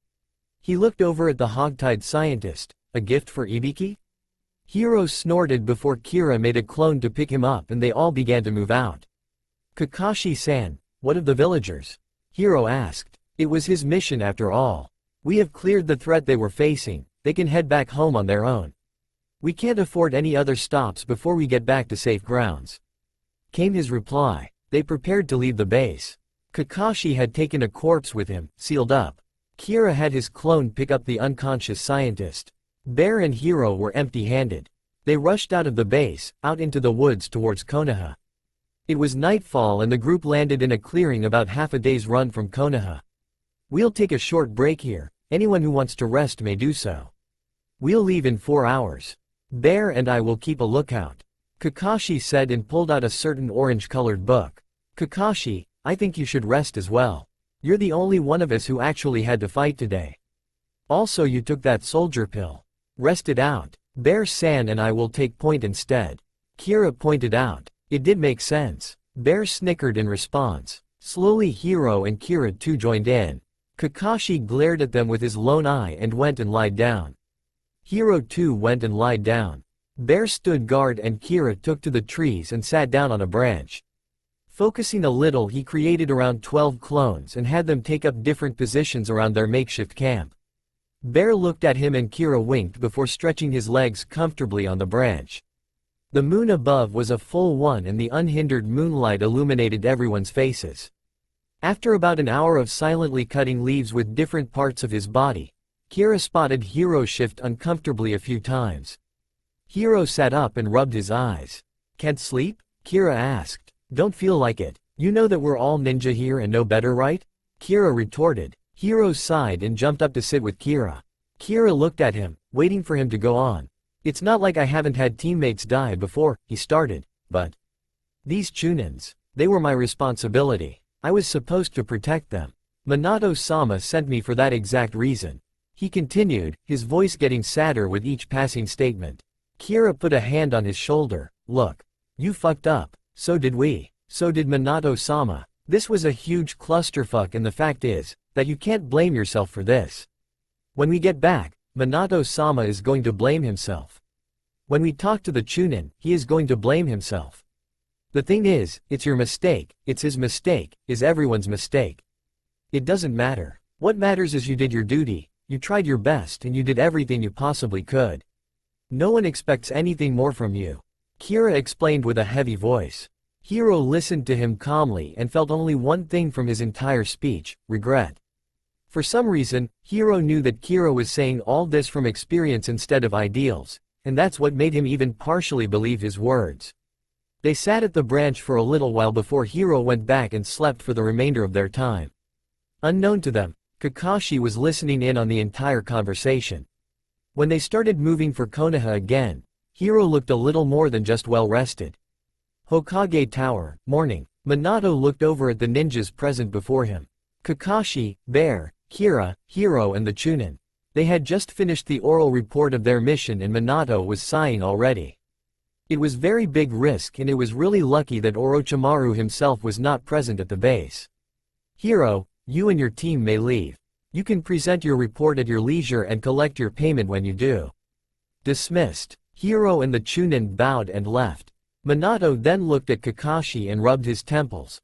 He looked over at the hog-tied scientist. "A gift for Ibiki?" Hiro snorted before Kira made a clone to pick him up and they all began to move out. "Kakashi-san, what of the villagers?" Hiro asked. It was his mission after all. "We have cleared the threat they were facing, they can head back home on their own. We can't afford any other stops before we get back to safe grounds," came his reply. They prepared to leave the base. Kakashi had taken a corpse with him, sealed up. Kira had his clone pick up the unconscious scientist. Bear and Hiro were empty-handed. They rushed out of the base, out into the woods towards Konoha. It was nightfall and the group landed in a clearing about half a day's run from Konoha. "We'll take a short break here. Anyone who wants to rest may do so. We'll leave in 4 hours. Bear and I will keep a lookout," Kakashi said and pulled out a certain orange-colored book. "Kakashi, I think you should rest as well. You're the only one of us who actually had to fight today." Also you took that soldier pill. Rest it out. Bear-san and I will take point instead. Kira pointed out. It did make sense. Bear snickered in response. Slowly Hiro and Kira too joined in. Kakashi glared at them with his lone eye and went and lied down. Hiro too went and lied down. Bear stood guard and Kira took to the trees and sat down on a branch. Focusing a little he created around 12 clones and had them take up different positions around their makeshift camp. Bear looked at him and Kira winked before stretching his legs comfortably on the branch. The moon above was a full one and the unhindered moonlight illuminated everyone's faces. After about an hour of silently cutting leaves with different parts of his body, Kira spotted Hiro shift uncomfortably a few times. Hiro sat up and rubbed his eyes. Can't sleep? Kira asked. Don't feel like it. You know that we're all ninja here and know better, right? Kira retorted. Hiro sighed and jumped up to sit with Kira. Kira looked at him, waiting for him to go on. It's not like I haven't had teammates die before, he started, but these Chunins, they were my responsibility. I was supposed to protect them. Minato-sama sent me for that exact reason. He continued, his voice getting sadder with each passing statement. Kira put a hand on his shoulder. Look. You fucked up. So did we. So did Minato-sama. This was a huge clusterfuck and the fact is, that you can't blame yourself for this. When we get back, Minato-sama is going to blame himself. When we talk to the Chunin, he is going to blame himself. The thing is, it's your mistake, it's his mistake, is everyone's mistake. It doesn't matter. What matters is you did your duty, you tried your best and you did everything you possibly could. No one expects anything more from you. Kira explained with a heavy voice. Hiro listened to him calmly and felt only one thing from his entire speech, regret. For some reason, Hiro knew that Kira was saying all this from experience instead of ideals, and that's what made him even partially believe his words. They sat at the branch for a little while before Hiro went back and slept for the remainder of their time. Unknown to them, Kakashi was listening in on the entire conversation. When they started moving for Konoha again, Hiro looked a little more than just well rested. Hokage Tower, morning. Minato looked over at the ninjas present before him. Kakashi, Bear, Kira, Hiro and the Chunin. They had just finished the oral report of their mission and Minato was sighing already. It was very big risk and it was really lucky that Orochimaru himself was not present at the base. Hiro, you and your team may leave. You can present your report at your leisure and collect your payment when you do. Dismissed. Hiro and the Chunin bowed and left. Minato then looked at Kakashi and rubbed his temples.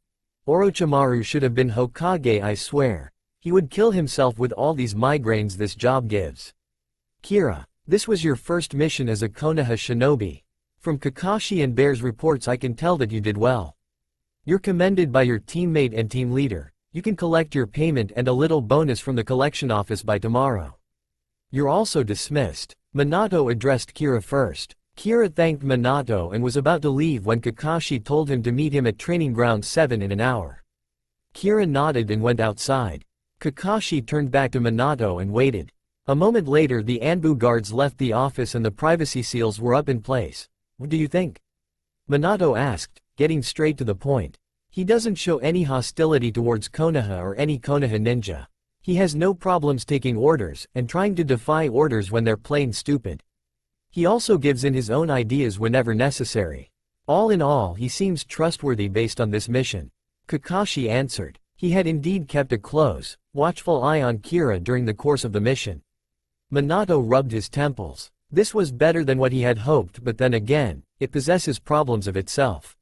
Orochimaru should have been Hokage, I swear. He would kill himself with all these migraines this job gives. Kira, this was your first mission as a Konoha shinobi. From Kakashi and Bear's reports I can tell that you did well. You're commended by your teammate and team leader. You can collect your payment and a little bonus from the collection office by tomorrow. You're also dismissed. Minato addressed Kira first. Kira thanked Minato and was about to leave when Kakashi told him to meet him at Training Ground 7 in an hour. Kira nodded and went outside. Kakashi turned back to Minato and waited. A moment later the Anbu guards left the office and the privacy seals were up in place. What do you think? Minato asked, getting straight to the point. He doesn't show any hostility towards Konoha or any Konoha ninja. He has no problems taking orders and trying to defy orders when they're plain stupid. He also gives in his own ideas whenever necessary. All in all, he seems trustworthy based on this mission. Kakashi answered. He had indeed kept a close, watchful eye on Kira during the course of the mission. Minato rubbed his temples. This was better than what he had hoped, but then again, it possesses problems of itself.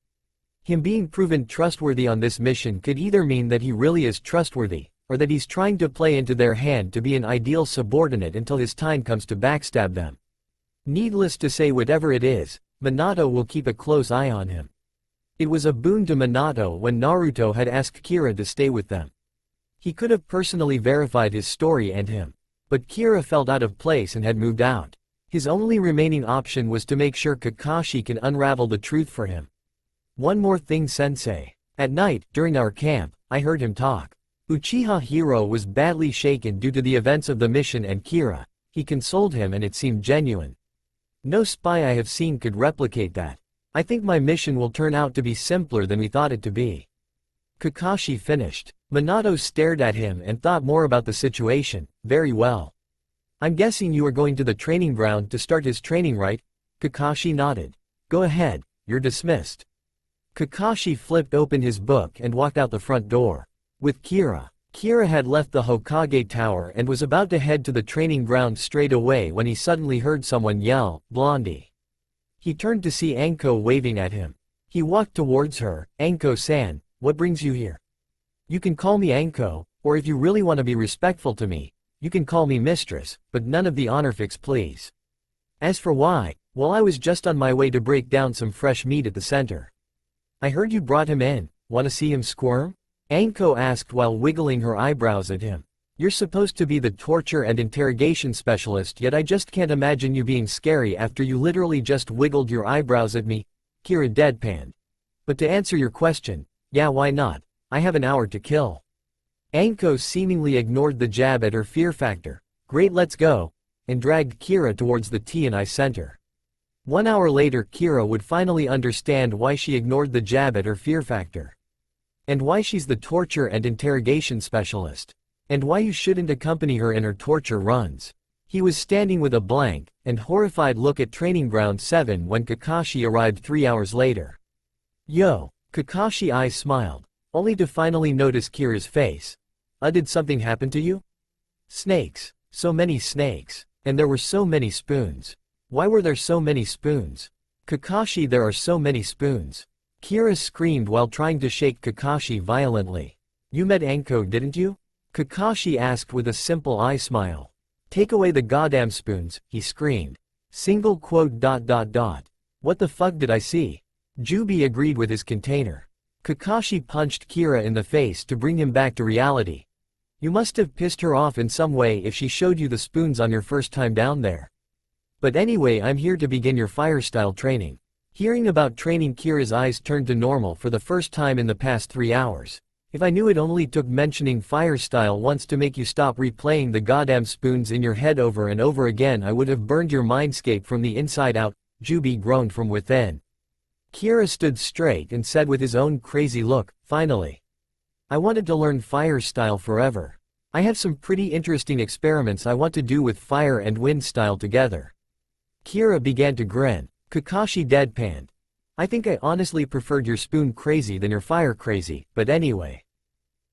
Him being proven trustworthy on this mission could either mean that he really is trustworthy, or that he's trying to play into their hand to be an ideal subordinate until his time comes to backstab them. Needless to say, whatever it is, Minato will keep a close eye on him. It was a boon to Minato when Naruto had asked Kira to stay with them. He could have personally verified his story and him. But Kira felt out of place and had moved out. His only remaining option was to make sure Kakashi can unravel the truth for him. One more thing, sensei. At night, during our camp, I heard him talk. Uchiha Hiro was badly shaken due to the events of the mission and Kira. He consoled him and it seemed genuine. No spy I have seen could replicate that. I think my mission will turn out to be simpler than we thought it to be. Kakashi finished. Minato stared at him and thought more about the situation. Very well. I'm guessing you are going to the training ground to start his training, right? Kakashi nodded. Go ahead, you're dismissed. Kakashi flipped open his book and walked out the front door. With Kira. Kira had left the Hokage Tower and was about to head to the training ground straight away when he suddenly heard someone yell, "Blondie." He turned to see Anko waving at him. He walked towards her. "Anko-san, what brings you here?" "You can call me Anko, or if you really want to be respectful to me, you can call me mistress, but none of the honorifics please." "As for why, well, I was just on my way to break down some fresh meat at the center." "I heard you brought him in, want to see him squirm?" Anko asked while wiggling her eyebrows at him. "You're supposed to be the torture and interrogation specialist, yet I just can't imagine you being scary after you literally just wiggled your eyebrows at me," Kira deadpanned. "But to answer your question, yeah, why not? I have an hour to kill." Anko seemingly ignored the jab at her fear factor. "Great, let's go," and dragged Kira towards the T&I center. 1 hour later, Kira would finally understand why she ignored the jab at her fear factor. And why she's the torture and interrogation specialist. And why you shouldn't accompany her in her torture runs. He was standing with a blank and horrified look at Training Ground 7 when Kakashi arrived 3 hours later. "Yo." Kakashi eyes smiled, only to finally notice Kira's face. Did something happen to you?" "Snakes. So many snakes. And there were so many spoons." "Why were there so many spoons?" "Kakashi, there are so many spoons." Kira screamed while trying to shake Kakashi violently. "You met Anko, didn't you?" Kakashi asked with a simple eye smile. "Take away the goddamn spoons," he screamed. Single quote. "What the fuck did I see?" Jubi agreed with his container. Kakashi punched Kira in the face to bring him back to reality. "You must have pissed her off in some way if she showed you the spoons on your first time down there. But anyway, I'm here to begin your fire style training." Hearing about training, Kira's eyes turned to normal for the first time in the past 3 hours. "If I knew it only took mentioning fire style once to make you stop replaying the goddamn spoons in your head over and over again, I would have burned your mindscape from the inside out," Jubi groaned from within. Kira stood straight and said with his own crazy look, "Finally. I wanted to learn fire style forever. I have some pretty interesting experiments I want to do with fire and wind style together." Kira began to grin. Kakashi deadpanned. "I think I honestly preferred your spoon crazy than your fire crazy, but anyway."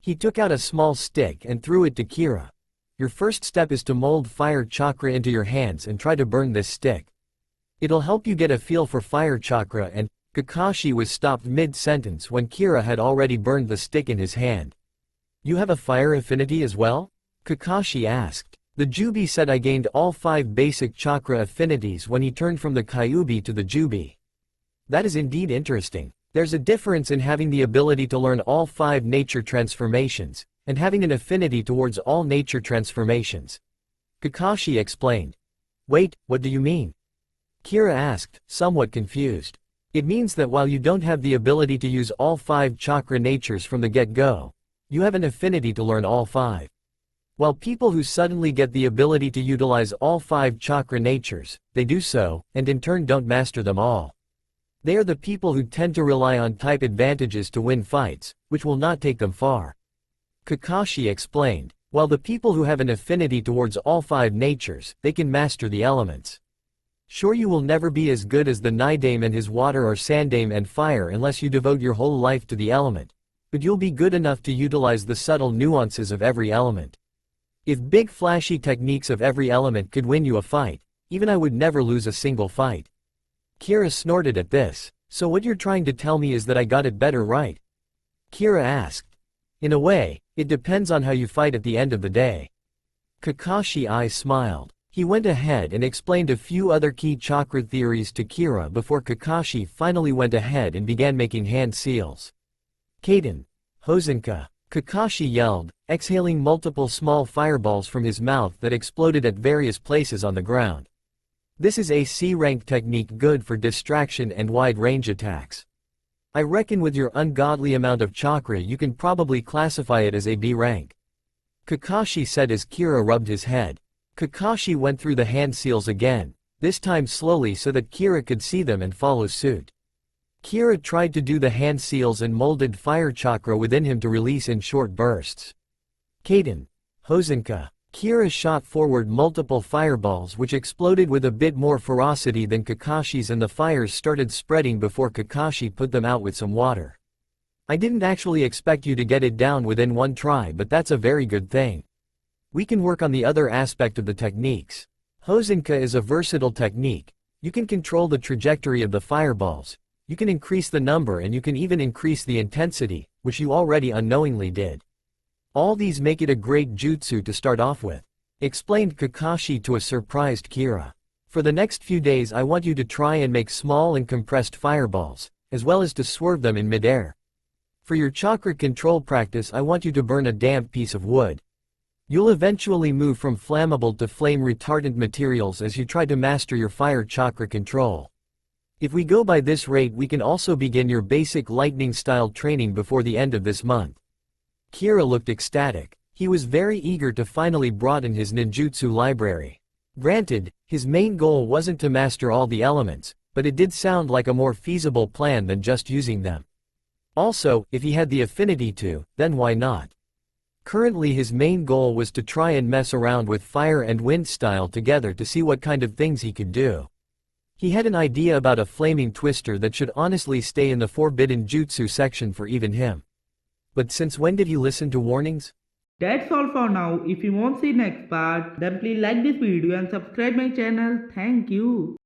He took out a small stick and threw it to Kira. "Your first step is to mold fire chakra into your hands and try to burn this stick. It'll help you get a feel for fire chakra," and Kakashi was stopped mid-sentence when Kira had already burned the stick in his hand. "You have a fire affinity as well?" Kakashi asked. The Jubi said I gained all 5 basic chakra affinities when he turned from the Kyuubi to the Jubi. "That is indeed interesting. There's a difference in having the ability to learn all 5 nature transformations, and having an affinity towards all nature transformations," Kakashi explained. "Wait, what do you mean?" Kira asked, somewhat confused. "It means that while you don't have the ability to use all 5 chakra natures from the get-go, you have an affinity to learn all 5. While people who suddenly get the ability to utilize all 5 chakra natures, they do so, and in turn don't master them all. They are the people who tend to rely on type advantages to win fights, which will not take them far," Kakashi explained. "While the people who have an affinity towards all 5 natures, they can master the elements. Sure, you will never be as good as the Nidame and his water or Sandame and fire unless you devote your whole life to the element, but you'll be good enough to utilize the subtle nuances of every element. If big flashy techniques of every element could win you a fight, even I would never lose a single fight." Kira snorted at this. "So what you're trying to tell me is that I got it better, right?" Kira asked. "In a way, it depends on how you fight at the end of the day." Kakashi eyes smiled. He went ahead and explained a few other key chakra theories to Kira before Kakashi finally went ahead and began making hand seals. "Kaden. Hozenka." Kakashi yelled, exhaling multiple small fireballs from his mouth that exploded at various places on the ground. This is a C-rank technique good for distraction and wide-range attacks. I reckon with your ungodly amount of chakra you can probably classify it as a B rank," Kakashi said as Kira rubbed his head. Kakashi went through the hand seals again, this time slowly so that Kira could see them and follow suit. Kira tried to do the hand seals and molded fire chakra within him to release in short bursts. "Kaden. Hozenka." Kira shot forward multiple fireballs which exploded with a bit more ferocity than Kakashi's, and the fires started spreading before Kakashi put them out with some water. I didn't actually expect you to get it down within one try, but that's a very good thing. We can work on the other aspect of the techniques. Hosenka is a versatile technique. You can control the trajectory of the fireballs, you can increase the number, and you can even increase the intensity, which you already unknowingly did. All these make it a great jutsu to start off with, explained Kakashi to a surprised Kira. For the next few days I want you to try and make small and compressed fireballs, as well as to swerve them in midair. For your chakra control practice I want you to burn a damp piece of wood. You'll eventually move from flammable to flame retardant materials as you try to master your fire chakra control. If we go by this rate we can also begin your basic lightning style training before the end of this month. Kira looked ecstatic. He was very eager to finally broaden his ninjutsu library. Granted, his main goal wasn't to master all the elements, but it did sound like a more feasible plan than just using them. Also, if he had the affinity to, then why not? Currently his main goal was to try and mess around with fire and wind style together to see what kind of things he could do. He had an idea about a flaming twister that should honestly stay in the forbidden jutsu section for even him. But since when did he listen to warnings?
That's all for now. If you want to see next part, then please like this video and subscribe my channel. Thank you.